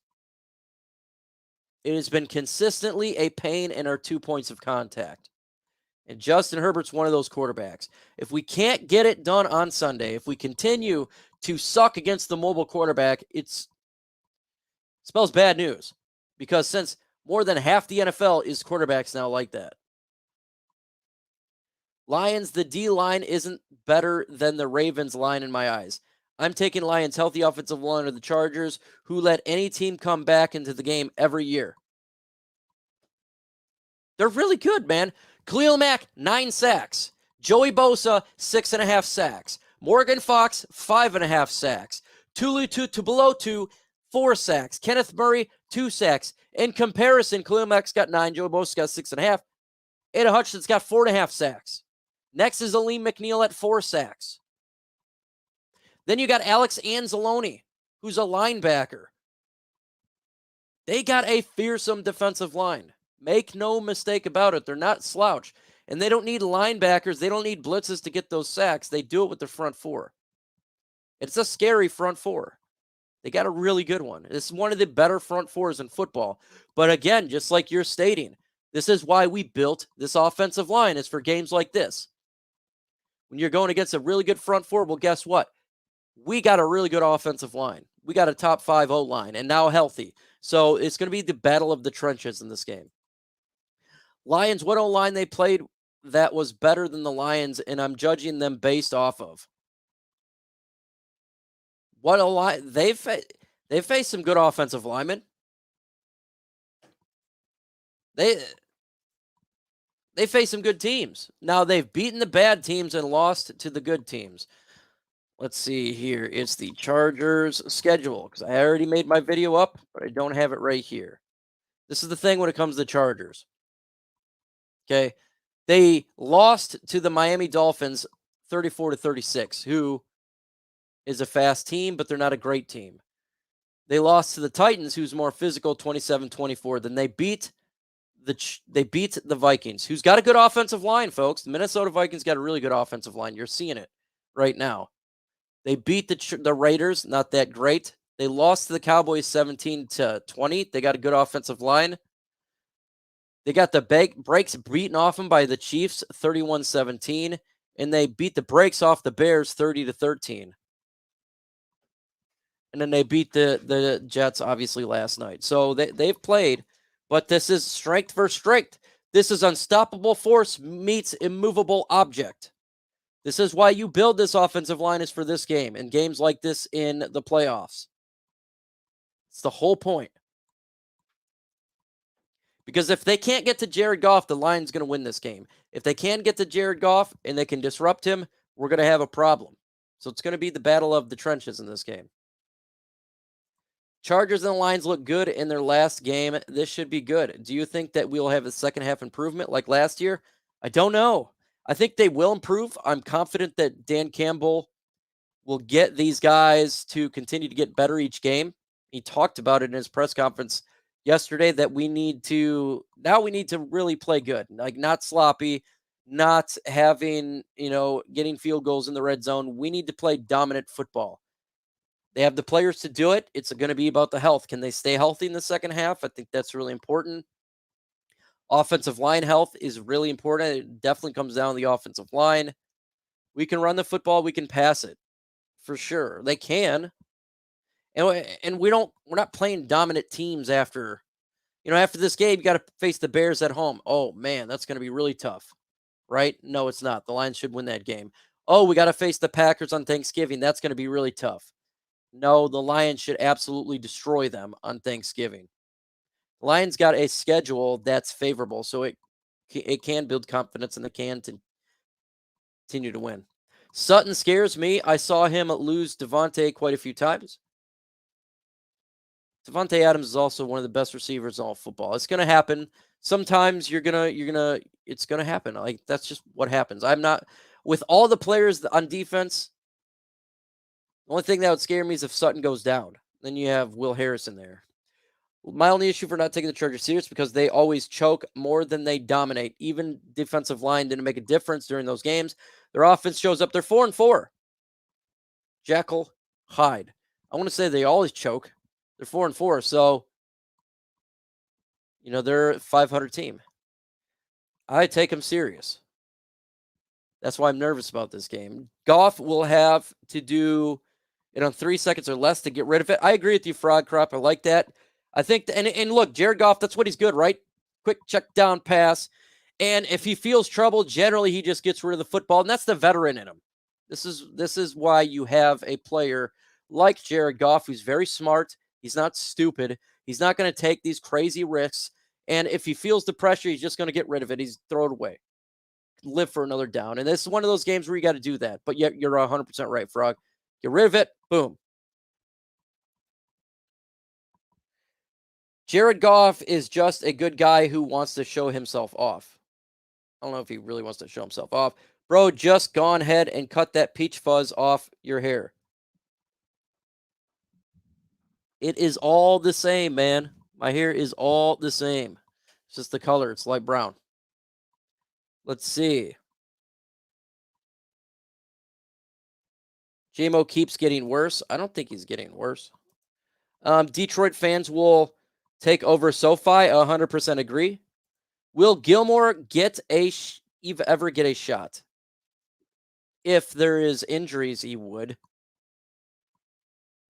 It has been consistently a pain in our 2 points of contact. And Justin Herbert's one of those quarterbacks. If we can't get it done on Sunday, if we continue to suck against the mobile quarterback, it spells bad news. Because since more than half the NFL is quarterbacks now like that. Lions, the D line isn't better than the Ravens line in my eyes. I'm taking Lions' healthy offensive line or the Chargers, who let any team come back into the game every year. They're really good, man. Khalil Mack, 9 sacks. Joey Bosa, 6.5 sacks. Morgan Fox, 5.5 sacks. Tulu Tubelotu, 4 sacks. Kenneth Murray, 2 sacks. In comparison, Khalil Mack's got 9. Joey Bosa's got 6.5. Ada Hutchinson's got 4.5 sacks. Next is Aleem McNeil at 4 sacks. Then you got Alex Anzalone, who's a linebacker. They got a fearsome defensive line. Make no mistake about it. They're not slouch. And they don't need linebackers. They don't need blitzes to get those sacks. They do it with the front four. It's a scary front four. They got a really good one. It's one of the better front fours in football. But again, just like you're stating, this is why we built this offensive line, is for games like this. When you're going against a really good front four, well, guess what? We got a really good offensive line. We got a top 5 O-line and now healthy. So it's going to be the battle of the trenches in this game. Lions, what O-line they played that was better than the Lions, and I'm judging them based off of what O-line they've faced some good offensive linemen. They face some good teams. Now they've beaten the bad teams and lost to the good teams. Let's see here. It's the Chargers schedule, because I already made my video up, but I don't have it right here. This is the thing when it comes to the Chargers. Okay. They lost to the Miami Dolphins 34-36, who is a fast team, but they're not a great team. They lost to the Titans, who's more physical, 27-24. Then they beat the Vikings, who's got a good offensive line, folks. The Minnesota Vikings got a really good offensive line. You're seeing it right now. They beat the Raiders, not that great. They lost to the Cowboys 17-20. They got a good offensive line. They got the brakes beaten off them by the Chiefs 31-17, and they beat the brakes off the Bears 30-13. And then they beat the Jets, obviously, last night. So they've played, but this is strength versus strength. This is unstoppable force meets immovable object. This is why you build this offensive line, is for this game and games like this in the playoffs. It's the whole point. Because if they can't get to Jared Goff, the Lions going to win this game. If they can get to Jared Goff and they can disrupt him, we're going to have a problem. So it's going to be the battle of the trenches in this game. Chargers and the Lions look good in their last game. This should be good. Do you think that we'll have a second half improvement like last year? I don't know. I think they will improve. I'm confident that Dan Campbell will get these guys to continue to get better each game. He talked about it in his press conference yesterday that we need to really play good, like not sloppy, not having, getting field goals in the red zone. We need to play dominant football. They have the players to do it. It's going to be about the health. Can they stay healthy in the second half? I think that's really important. Offensive line health is really important. It definitely comes down to the offensive line. We can run the football. We can pass it for sure. They can. And we're not playing dominant teams after this game. You got to face the Bears at home. Oh man, that's going to be really tough, right? No, it's not. The Lions should win that game. Oh, we got to face the Packers on Thanksgiving. That's going to be really tough. No, the Lions should absolutely destroy them on Thanksgiving. The Lions got a schedule that's favorable, so it can build confidence and they can continue to win. Sutton scares me. I saw him lose Devontae quite a few times. Devontae Adams is also one of the best receivers in all football. It's going to happen. Sometimes it's going to happen. Like, that's just what happens. With all the players on defense, the only thing that would scare me is if Sutton goes down. Then you have Will Harris in there. My only issue for not taking the Chargers serious because they always choke more than they dominate. Even defensive line didn't make a difference during those games. Their offense shows up. They're 4-4. Jekyll, Hyde. I want to say they always choke. They're 4-4. So, they're a 500 team. I take them serious. That's why I'm nervous about this game. Goff will have to do it on 3 seconds or less to get rid of it. I agree with you, Frog Crop. I like that. I think, and look, Jared Goff, that's what he's good, right? Quick check down pass. And if he feels trouble, generally he just gets rid of the football, and that's the veteran in him. This is why you have a player like Jared Goff who's very smart. He's not stupid. He's not going to take these crazy risks. And if he feels the pressure, he's just going to get rid of it. He's throw it away. Live for another down. And this is one of those games where you got to do that. But yet you're 100% right, Frog. Get rid of it. Boom. Jared Goff is just a good guy who wants to show himself off. I don't know if he really wants to show himself off. Bro, just go ahead and cut that peach fuzz off your hair. It is all the same, man. My hair is all the same. It's just the color. It's light brown. Let's see. JMO keeps getting worse. I don't think he's getting worse. Detroit fans will take over SoFi. 100% agree. Will Gilmore ever get a shot? If there is injuries, he would.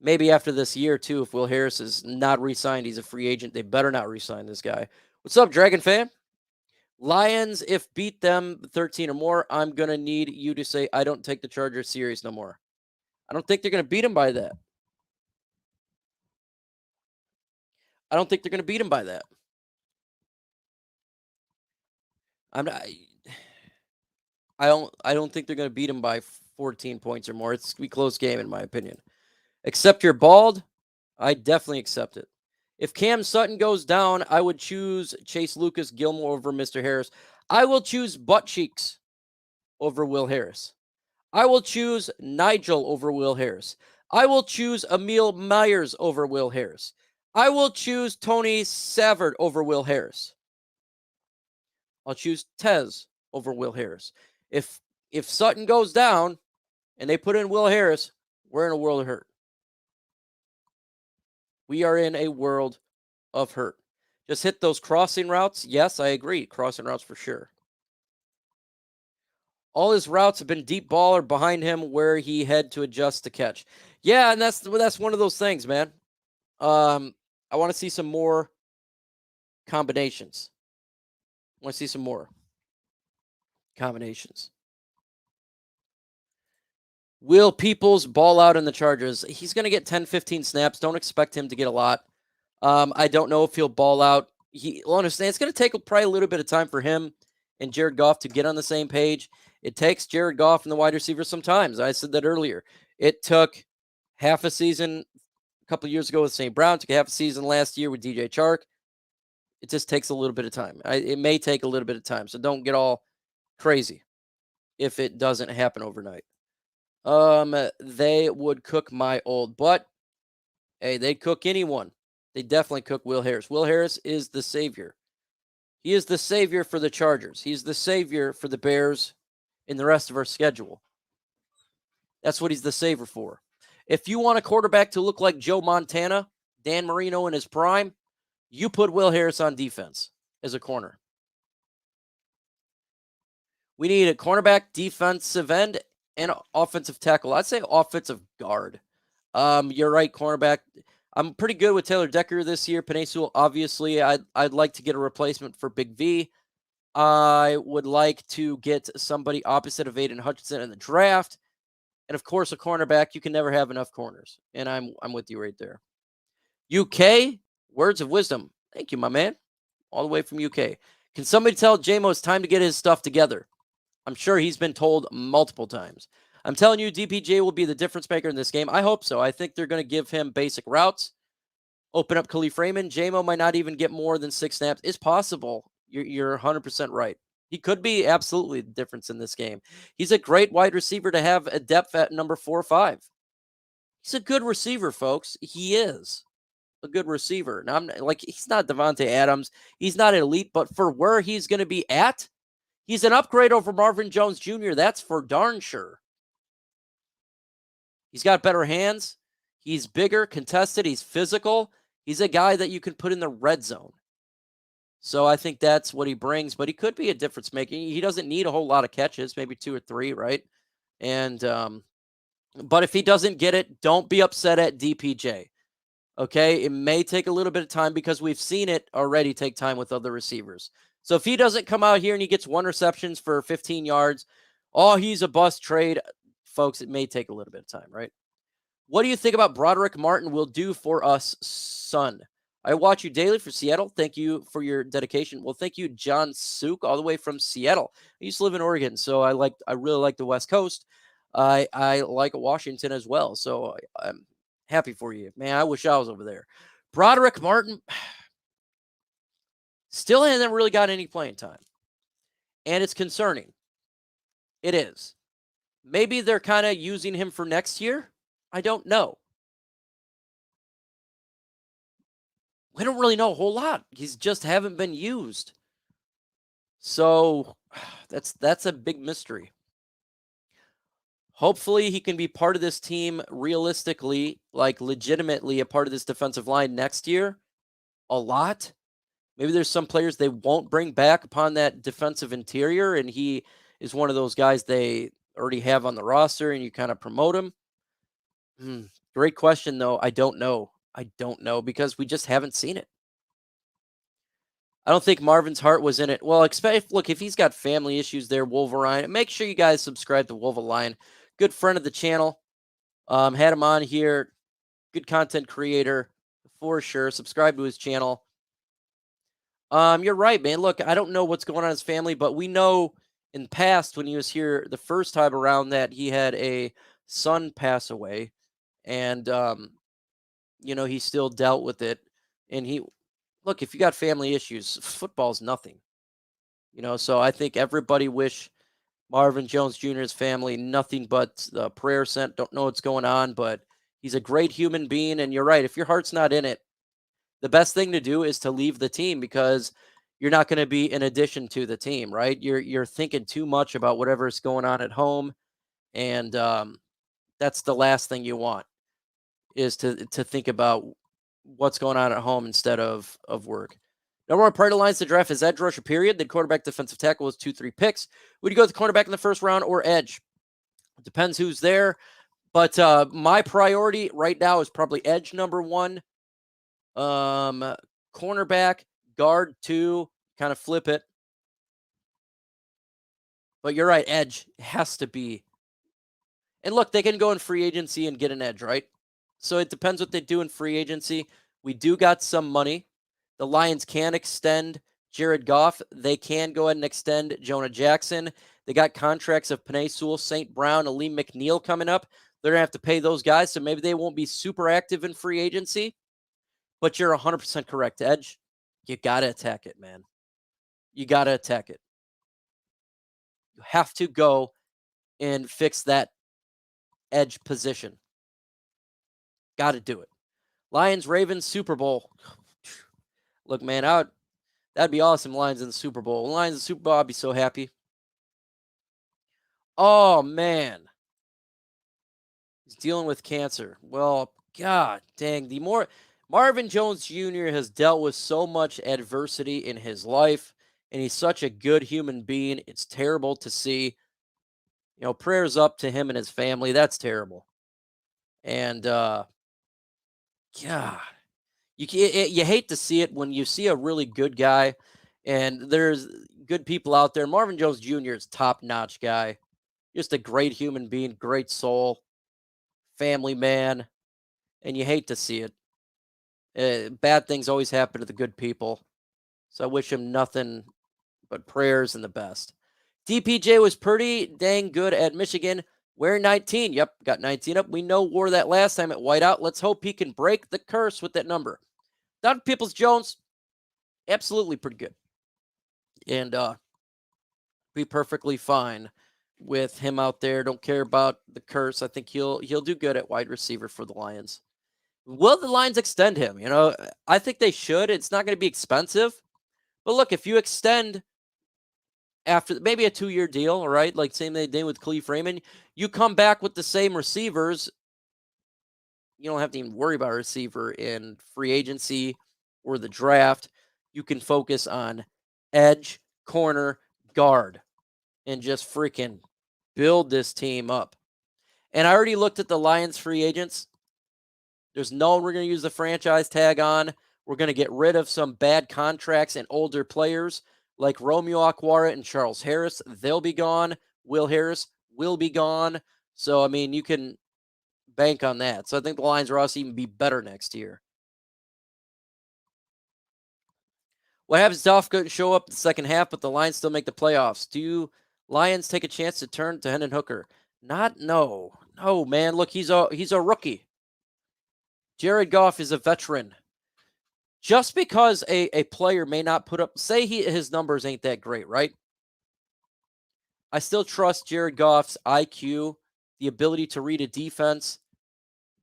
Maybe after this year, too, if Will Harris is not re-signed, he's a free agent. They better not re-sign this guy. What's up, Dragon fan? Lions, if beat them 13 or more, I'm going to need you to say, I don't take the Chargers serious no more. I don't think they're going to beat him by that. I don't think they're going to beat him by that. I don't think they're going to beat him by 14 points or more. It's going to be a close game, in my opinion. Accept you're bald? I definitely accept it. If Cam Sutton goes down, I would choose Chase Lucas Gilmore over Mr. Harris. I will choose Butt Cheeks over Will Harris. I will choose Nigel over Will Harris. I will choose Emil Myers over Will Harris. I will choose Tony Savard over Will Harris. I'll choose Tez over Will Harris. If Sutton goes down and they put in Will Harris, we're in a world of hurt. We are in a world of hurt. Just hit those crossing routes. Yes, I agree. Crossing routes for sure. All his routes have been deep ball or behind him where he had to adjust to catch. Yeah, and that's one of those things, man. I want to see some more combinations. I want to see some more combinations. Will Peoples ball out in the Chargers? He's going to get 10, 15 snaps. Don't expect him to get a lot. I don't know if he'll ball out. He'll understand it's going to take probably a little bit of time for him and Jared Goff to get on the same page. It takes Jared Goff and the wide receivers sometimes. I said that earlier. It took half a season a couple of years ago with St. Brown. It took half a season last year with DJ Chark. It just takes a little bit of time. It may take a little bit of time, so don't get all crazy if it doesn't happen overnight. They would cook my old butt. Hey, they'd cook anyone. They definitely cook Will Harris. Will Harris is the savior. He is the savior for the Chargers. He's the savior for the Bears in the rest of our schedule. That's what he's the savior for. If you want a quarterback to look like Joe Montana, Dan Marino in his prime, you put Will Harris on defense as a corner. We need a cornerback, defensive end, and offensive tackle. I'd say offensive guard. You're right, cornerback. I'm pretty good with Taylor Decker this year. Penei Sewell, obviously, I'd like to get a replacement for Big V. I would like to get somebody opposite of Aiden Hutchinson in the draft. And, of course, a cornerback. You can never have enough corners. And I'm with you right there. UK, words of wisdom. Thank you, my man. All the way from UK. Can somebody tell JMO it's time to get his stuff together? I'm sure he's been told multiple times. I'm telling you, DPJ will be the difference maker in this game. I hope so. I think they're going to give him basic routes. Open up Khalif Raymond. JMO might not even get more than 6 snaps. It's possible. You're 100% right. He could be absolutely the difference in this game. He's a great wide receiver to have a depth at number 4 or 5. He's a good receiver, folks. He is a good receiver. Now, he's not Devontae Adams. He's not elite, but for where he's going to be at, he's an upgrade over Marvin Jones Jr. That's for darn sure. He's got better hands. He's bigger, contested. He's physical. He's a guy that you can put in the red zone. So I think that's what he brings, but he could be a difference maker. He doesn't need a whole lot of catches, maybe 2 or 3, right? And but if he doesn't get it, don't be upset at DPJ. Okay, it may take a little bit of time because we've seen it already take time with other receivers. So if he doesn't come out here and he gets 1 receptions for 15 yards, oh, he's a bust trade. Folks, it may take a little bit of time, right? What do you think about Broderick Martin will do for us, son? I watch you daily for Seattle. Thank you for your dedication. Well, thank you, John Suk, all the way from Seattle. I used to live in Oregon, so I really like the West Coast. I like Washington as well, so I'm happy for you. Man, I wish I was over there. Broderick Martin still hasn't really got any playing time, and it's concerning. It is. Maybe they're kind of using him for next year. I don't know. We don't really know a whole lot. He's just haven't been used. So that's a big mystery. Hopefully he can be part of this team realistically, like legitimately a part of this defensive line next year. A lot. Maybe there's some players they won't bring back upon that defensive interior, and he is one of those guys they already have on the roster, and you kind of promote him. Great question, though. I don't know. Because we just haven't seen it. I don't think Marvin's heart was in it. Well, look, if he's got family issues there, Wolverine, make sure you guys subscribe to Wolverine. Good friend of the channel. Had him on here. Good content creator for sure. Subscribe to his channel. You're right, man. Look, I don't know what's going on in his family, but we know in the past when he was here the first time around that he had a son pass away, and he still dealt with it. And look, if you got family issues, football's nothing. So I think everybody wish Marvin Jones Jr.'s family nothing but prayer sent. Don't know what's going on, but he's a great human being. And you're right. If your heart's not in it, the best thing to do is to leave the team because you're not going to be an addition to the team, right? You're thinking too much about whatever's going on at home. And that's the last thing you want is to think about what's going on at home instead of work. Number one priority lines to draft is edge rusher, period. Then quarterback, defensive tackle is 2-3 picks. Would you go with the cornerback in the first round or edge? It depends who's there. But my priority right now is probably edge number 1. Cornerback, guard 2, kind of flip it. But you're right, edge has to be. And look, they can go in free agency and get an edge, right? So it depends what they do in free agency. We do got some money. The Lions can extend Jared Goff. They can go ahead and extend Jonah Jackson. They got contracts of Penei Sewell, St. Brown, Aleem McNeil coming up. They're going to have to pay those guys, so maybe they won't be super active in free agency. But you're 100% correct, Edge. You got to attack it, man. You got to attack it. You have to go and fix that edge position. Got to do it. Lions, Ravens, Super Bowl. Look, man, that'd be awesome. Lions in the Super Bowl. Lions in the Super Bowl, I'd be so happy. Oh, man. He's dealing with cancer. Well, God dang. Marvin Jones Jr. has dealt with so much adversity in his life, and he's such a good human being. It's terrible to see. Prayers up to him and his family. That's terrible. And, God, you hate to see it when you see a really good guy, and there's good people out there. Marvin Jones Jr. is top-notch guy. Just a great human being, great soul, family man, and you hate to see it. Bad things always happen to the good people, so I wish him nothing but prayers and the best. DPJ was pretty dang good at Michigan. Wearing 19. Yep, got 19 up. We wore that last time at whiteout. Let's hope he can break the curse with that number. Donovan Peoples-Jones, absolutely pretty good. And Be perfectly fine with him out there. Don't care about the curse. I think he'll do good at wide receiver for the Lions. Will the Lions extend him? I think they should. It's not going to be expensive. But look, if you extend after maybe a 2-year deal, all right, like same they did with Khalif Raymond, you come back with the same receivers. You don't have to even worry about a receiver in free agency or the draft. You can focus on edge, corner, guard, and just freaking build this team up. And I already looked at the Lions free agents. There's no one we're going to use the franchise tag on. We're going to get rid of some bad contracts and older players like Romeo Okwara and Charles Harris. They'll be gone. Will Harris will be gone. So, I mean, you can bank on that. So I think the Lions will also even be better next year. What happens if Goff couldn't show up in the second half, but the Lions still make the playoffs? Do Lions take a chance to turn to Hendon Hooker? No, man. Look, he's a rookie. Jared Goff is a veteran. Just because a player may not put up, say his numbers ain't that great, right? I still trust Jared Goff's IQ, the ability to read a defense,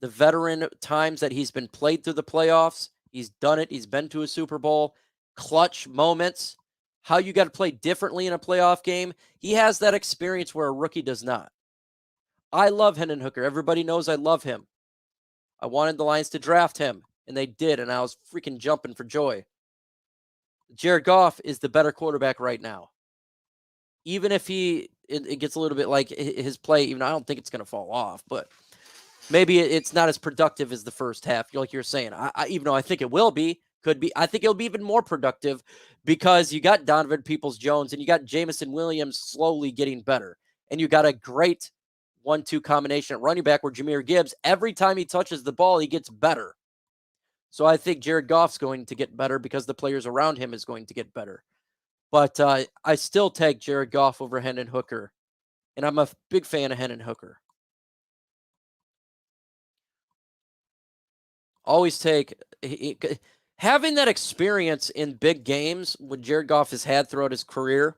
the veteran times that he's been played through the playoffs. He's done it. He's been to a Super Bowl. Clutch moments, how you got to play differently in a playoff game. He has that experience where a rookie does not. I love Hendon Hooker. Everybody knows I love him. I wanted the Lions to draft him, and they did, and I was freaking jumping for joy. Jared Goff is the better quarterback right now. Even if it gets a little bit like his play, even I don't think it's going to fall off, but maybe it's not as productive as the first half, like you're saying. Even though I think it will be, could be. I think it'll be even more productive because you got Donovan Peoples-Jones and you got Jameson Williams slowly getting better. And you got a great 1-2 combination at running back where Jahmyr Gibbs, every time he touches the ball, he gets better. So I think Jared Goff's going to get better because the players around him is going to get better. But I still take Jared Goff over Hendon Hooker. And I'm a big fan of Hendon Hooker. Always take having that experience in big games, what Jared Goff has had throughout his career,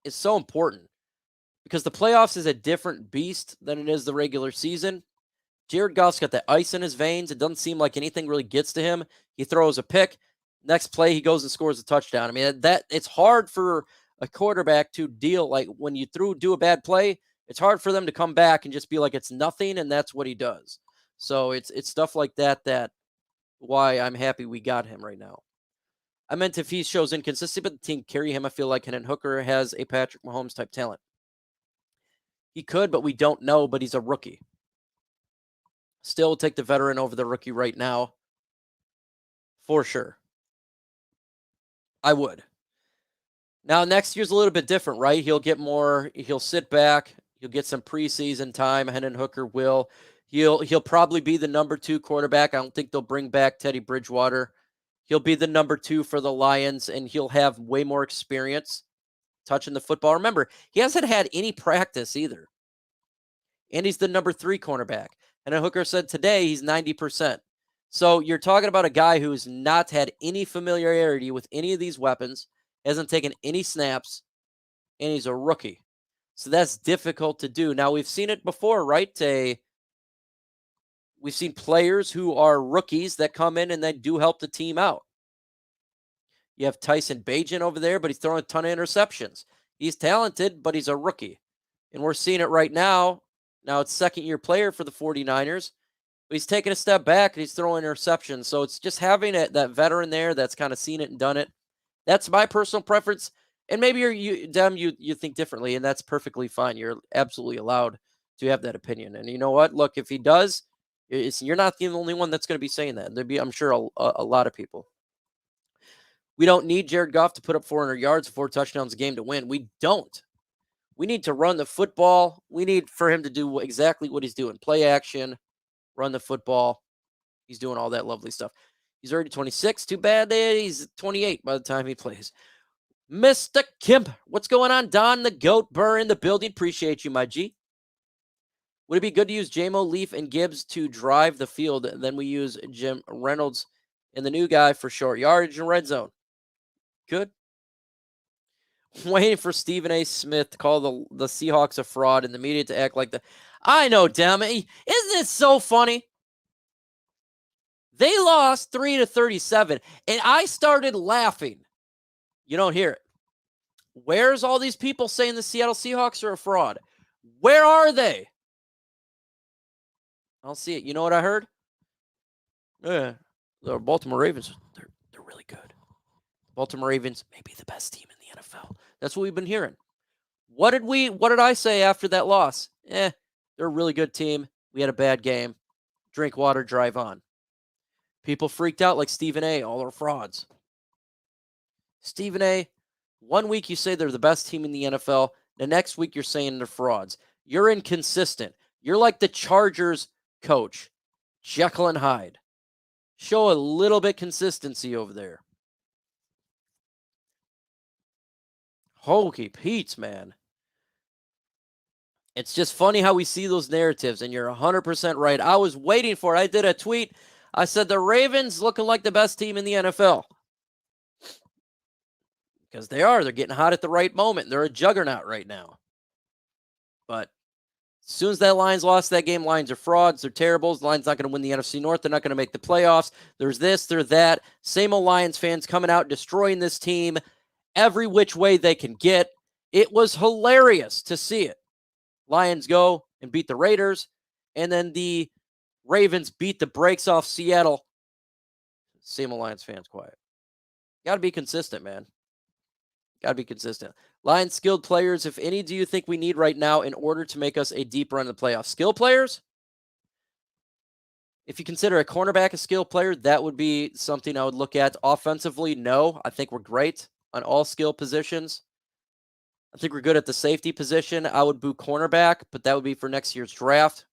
is so important because the playoffs is a different beast than it is the regular season. Jared Goff's got that ice in his veins. It doesn't seem like anything really gets to him. He throws a pick. Next play, he goes and scores a touchdown. I mean, that it's hard for a quarterback to deal. Like when you do a bad play, it's hard for them to come back and just be like it's nothing, and that's what he does. So it's stuff like that why I'm happy we got him right now. I meant if he shows inconsistency, but the team carry him, I feel like Hendon Hooker has a Patrick Mahomes type talent. He could, but we don't know, but he's a rookie. Still take the veteran over the rookie right now. For sure. I would. Now, next year's a little bit different, right? He'll sit back. He'll get some preseason time. Hendon Hooker will. He'll probably be the number 2 quarterback. I don't think they'll bring back Teddy Bridgewater. He'll be the number 2 for the Lions, and he'll have way more experience touching the football. Remember, he hasn't had any practice either. And he's the number 3 cornerback. And Hooker said today he's 90%. So you're talking about a guy who's not had any familiarity with any of these weapons, hasn't taken any snaps, and he's a rookie. So that's difficult to do. Now, we've seen it before, right? We've seen players who are rookies that come in and they do help the team out. You have Tyson Bagent over there, but he's throwing a ton of interceptions. He's talented, but he's a rookie. And we're seeing it right now. Now it's second-year player for the 49ers. But he's taking a step back and he's throwing interceptions. So it's just having that veteran there that's kind of seen it and done it. That's my personal preference. And maybe you think differently, and that's perfectly fine. You're absolutely allowed to have that opinion. And you know what? Look, if he does, you're not the only one that's going to be saying that. There'd be, I'm sure, a lot of people. We don't need Jared Goff to put up 400 yards, 4 touchdowns a game to win. We don't. We need to run the football. We need for him to do exactly what he's doing. Play action, run the football. He's doing all that lovely stuff. He's already 26. Too bad that he's 28 by the time he plays. Mr. Kemp, what's going on? Don the Goat Burr in the building. Appreciate you, my G. Would it be good to use JMO, Leaf, and Gibbs to drive the field? Then we use Jim Reynolds and the new guy for short yardage and red zone. Good. Waiting for Stephen A. Smith to call the Seahawks a fraud and the media to act like the. I know, damn it. Isn't it so funny? They lost 3-37, and I started laughing. You don't hear it. Where's all these people saying the Seattle Seahawks are a fraud? Where are they? I don't see it. You know what I heard? Yeah, the Baltimore Ravens, they're really good. Baltimore Ravens may be the best team in the NFL. That's what we've been hearing. What did I say after that loss? They're a really good team. We had a bad game. Drink water, drive on. People freaked out like Stephen A. All are frauds. Stephen A., 1 week you say they're the best team in the NFL. The next week you're saying they're frauds. You're inconsistent. You're like the Chargers coach, Jekyll and Hyde. Show a little bit consistency over there. Holy Pete's, man. It's just funny how we see those narratives, and you're 100% right. I was waiting for it. I did a tweet. I said the Ravens looking like the best team in the NFL. Because they are. They're getting hot at the right moment. They're a juggernaut right now. But as soon as that Lions lost that game, Lions are frauds. They're terrible. The Lions not going to win the NFC North. They're not going to make the playoffs. There's this, there's that. Same old Lions fans coming out, destroying this team every which way they can get. It was hilarious to see it. Lions go and beat the Raiders, and then the Ravens beat the brakes off Seattle. Same old Lions fans quiet. Got to be consistent, man. Got to be consistent. Lions skilled players, if any, do you think we need right now in order to make us a deep run in the playoffs? Skill players? If you consider a cornerback a skill player, that would be something I would look at. Offensively, no. I think we're great on all skill positions. I think we're good at the safety position. I would boo cornerback, but that would be for next year's draft.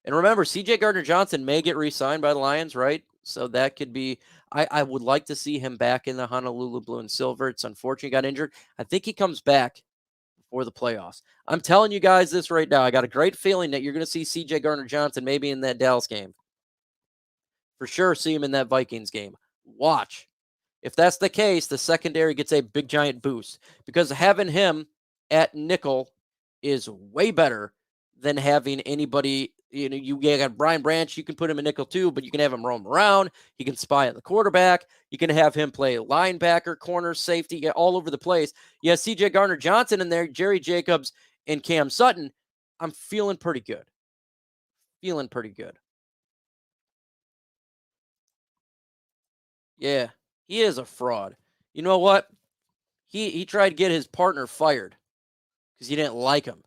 And remember, CJ Gardner-Johnson may get re-signed by the Lions, right? So that could be, I would like to see him back in the Honolulu blue and silver. It's unfortunate he got injured. I think he comes back before the playoffs. I'm telling you guys this right now. I got a great feeling that you're going to see CJ Gardner-Johnson maybe in that Dallas game. For sure, see him in that Vikings game. Watch. If that's the case, the secondary gets a big giant boost because having him at nickel is way better than having anybody. You know, you got Brian Branch, you can put him in nickel too, but you can have him roam around. He can spy at the quarterback. You can have him play linebacker, corner, safety, all over the place. Yeah, CJ Gardner-Johnson in there, Jerry Jacobs, and Cam Sutton. I'm feeling pretty good. Feeling pretty good. Yeah. He is a fraud. You know what? He tried to get his partner fired because he didn't like him.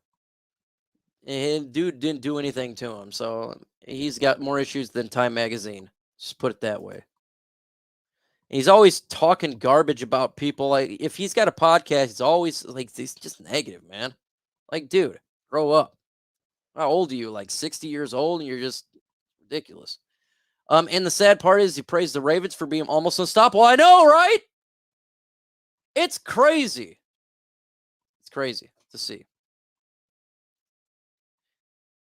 And dude didn't do anything to him. So he's got more issues than Time Magazine. Just put it that way. And he's always talking garbage about people. Like if he's got a podcast, it's always like he's just negative, man. Like, dude, grow up. How old are you? Like 60 years old, and you're just ridiculous. And the sad part is he praised the Ravens for being almost unstoppable. I know, right? It's crazy. It's crazy to see.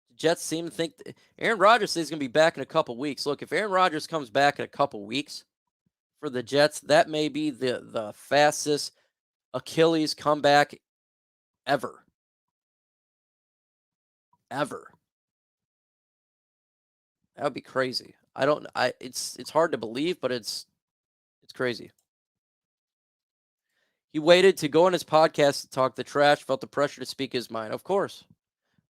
The Jets seem to think Aaron Rodgers says he's going to be back in a couple weeks. Look, if Aaron Rodgers comes back in a couple weeks for the Jets, that may be the fastest Achilles comeback ever. Ever. That would be crazy. It's hard to believe, but it's crazy. He waited to go on his podcast to talk the trash, felt the pressure to speak his mind. Of course.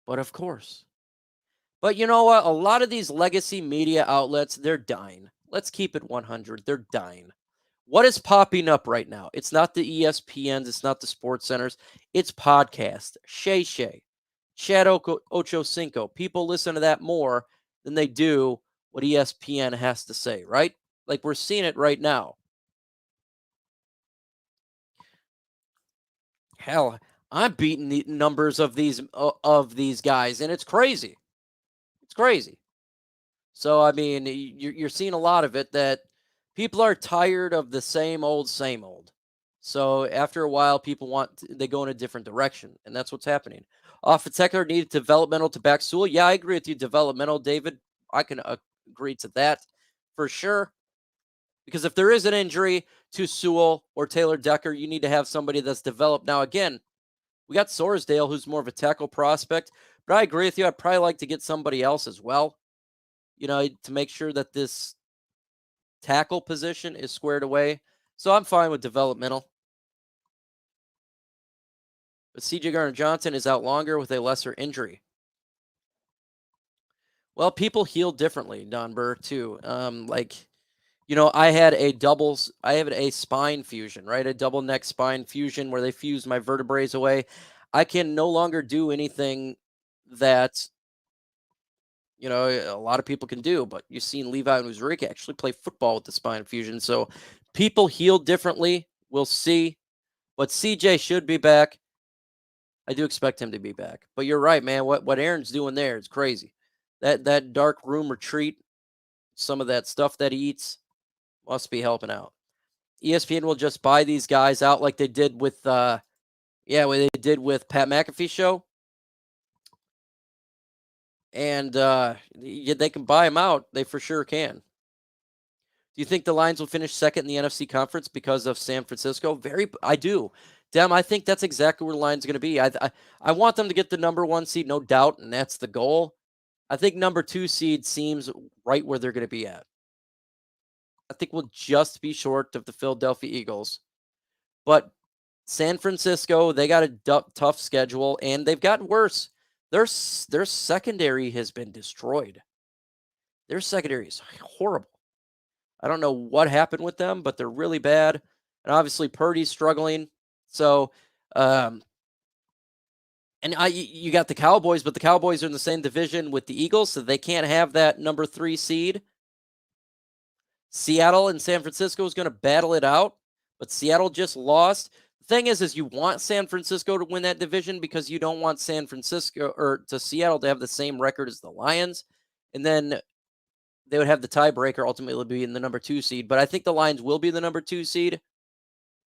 But you know what? A lot of these legacy media outlets, they're dying. Let's keep it 100. They're dying. What is popping up right now? It's not the ESPNs. It's not the sports centers. It's podcasts. Shay, Chad Ochocinco. People listen to that more than they do what ESPN has to say, right? Like we're seeing it right now. Hell, I'm beating the numbers of these guys, and it's crazy. It's crazy. So I mean, you're seeing a lot of it that people are tired of the same old. So after a while, people they go in a different direction, and that's what's happening. Offensive needed developmental to back Sewell. Yeah, I agree with you. Developmental, David. I can agree to that for sure. Because if there is an injury to Sewell or Taylor Decker, you need to have somebody that's developed. Now, again, we got Sorsdale, who's more of a tackle prospect, but I agree with you. I'd probably like to get somebody else as well, to make sure that this tackle position is squared away. So I'm fine with developmental. But CJ Gardner-Johnson is out longer with a lesser injury. Well, people heal differently, Don Burr, too. I had a spine fusion, right? A double neck spine fusion where they fused my vertebrae away. I can no longer do anything that, a lot of people can do, but you've seen Levi and Uzrik actually play football with the spine fusion. So people heal differently. We'll see. But CJ should be back. I do expect him to be back. But you're right, man. What Aaron's doing there is crazy. That dark room retreat, some of that stuff that he eats must be helping out. ESPN will just buy these guys out like they did with what they did with Pat McAfee's show. And they can buy them out. They for sure can. Do you think the Lions will finish second in the NFC conference because of San Francisco? I do. Dem, I think that's exactly where the Lions are going to be. I want them to get the number 1 seed, no doubt, and that's the goal. I think number 2 seed seems right where they're going to be at. I think we'll just be short of the Philadelphia Eagles. But San Francisco, they got a tough schedule, and they've gotten worse. Their secondary has been destroyed. Their secondary is horrible. I don't know what happened with them, but they're really bad. And obviously Purdy's struggling. So, you got the Cowboys, but the Cowboys are in the same division with the Eagles, so they can't have that number 3 seed. Seattle and San Francisco is going to battle it out, but Seattle just lost. The thing is you want San Francisco to win that division because you don't want San Francisco or to Seattle to have the same record as the Lions. And then they would have the tiebreaker ultimately be in the number 2 seed. But I think the Lions will be the number 2 seed.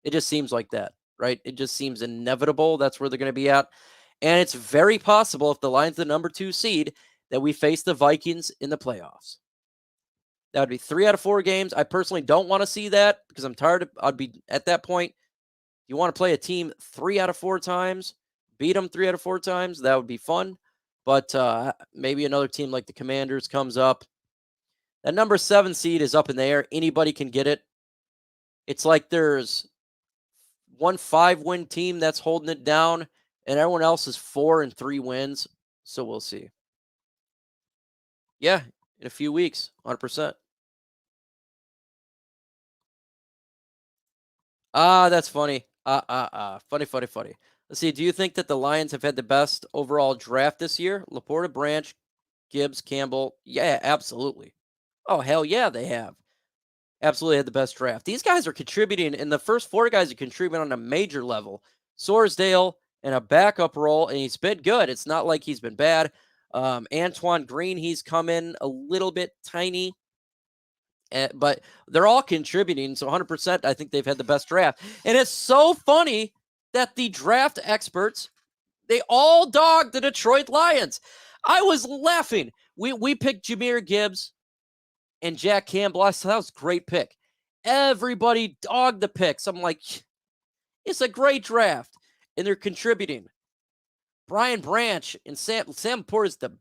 It just seems like that, right? It just seems inevitable. That's where they're going to be at. And it's very possible if the Lions the number 2 seed that we face the Vikings in the playoffs. That would be 3 out of 4 games. I personally don't want to see that because I'm tired. I'd be at that point. You want to play a team 3 out of 4 times, beat them 3 out of 4 times. That would be fun. But maybe another team like the Commanders comes up. That number 7 seed is up in the air. Anybody can get it. It's like there's one 5-win team that's holding it down, and everyone else is 4 and 3 wins. So we'll see. Yeah, in a few weeks, 100%. That's funny. Funny. Let's see. Do you think that the Lions have had the best overall draft this year? Laporta, Branch, Gibbs, Campbell. Yeah, absolutely. Oh, hell yeah, they have. Absolutely had the best draft. These guys are contributing, and the first 4 guys are contributing on a major level. Sorsdale in a backup role, and he's been good. It's not like he's been bad. Antoine Green, he's come in a little bit tiny, but they're all contributing. So 100%, I think they've had the best draft. And it's so funny that the draft experts, they all dogged the Detroit Lions. I was laughing. We picked Jahmyr Gibbs and Jack Campbell. I said, that was a great pick. Everybody dogged the picks. I'm like, it's a great draft, and they're contributing. Brian Branch and Sam Poor is the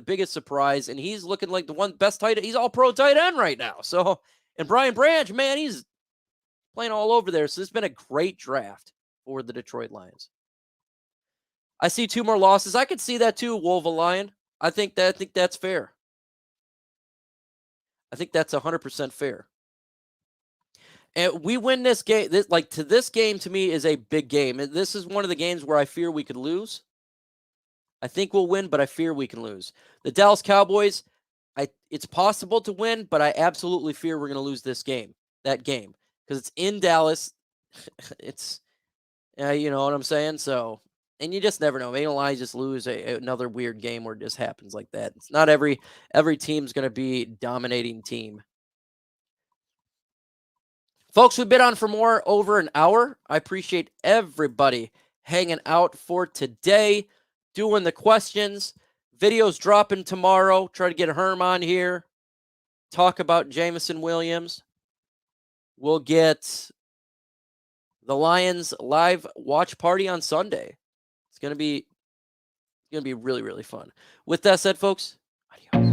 biggest surprise, and he's looking like the one best tight end. He's all pro tight end right now. So, and Brian Branch, man, he's playing all over there. So it's been a great draft for the Detroit Lions. I see 2 more losses. I could see that too, Wolverine. I think that's fair. I think that's 100% fair. And we win this game. This game to me is a big game. And this is one of the games where I fear we could lose. I think we'll win, but I fear we can lose. The Dallas Cowboys, it's possible to win, but I absolutely fear we're going to lose that game, because it's in Dallas. It's, you know what I'm saying? So, and you just never know. Maybe the Lions just lose another weird game where it just happens like that. It's not every team's going to be dominating team. Folks, we've been on for over an hour. I appreciate everybody hanging out for today, doing the questions. Videos dropping tomorrow. Try to get Herm on here. Talk about Jameson Williams. we'll get the Lions live watch party on Sunday. It's gonna be really, really fun. With that said, folks, adios.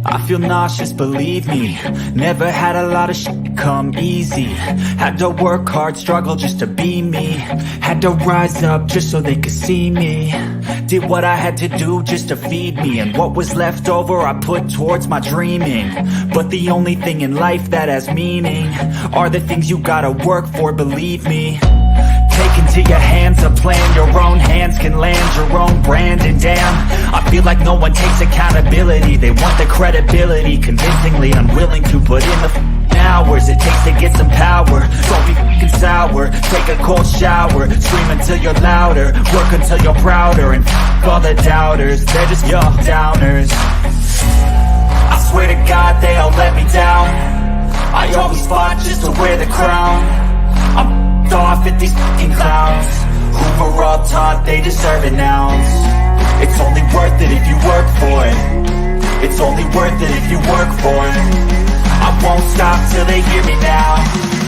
I feel nauseous, believe me. Never had a lot of shit come easy. Had to work hard, struggle just to be me. Had to rise up just so they could see me. Did what I had to do just to feed me. And what was left over I put towards my dreaming. But the only thing in life that has meaning are the things you gotta work for, believe me. Take into your hands a plan, your own hands can land your own brand. And damn, I feel like no one takes accountability. They want the credibility, convincingly unwilling to put in the hours it takes to get some power. Don't be f***ing sour, take a cold shower. Scream until you're louder, work until you're prouder. And f*** all the doubters, they're just your downers. I swear to God they all let me down. I always fought just to wear the crown. I'm off at these fucking clowns who were all taught they deserve it now. It's only worth it if you work for it. It's only worth it if you work for it. I won't stop till they hear me now.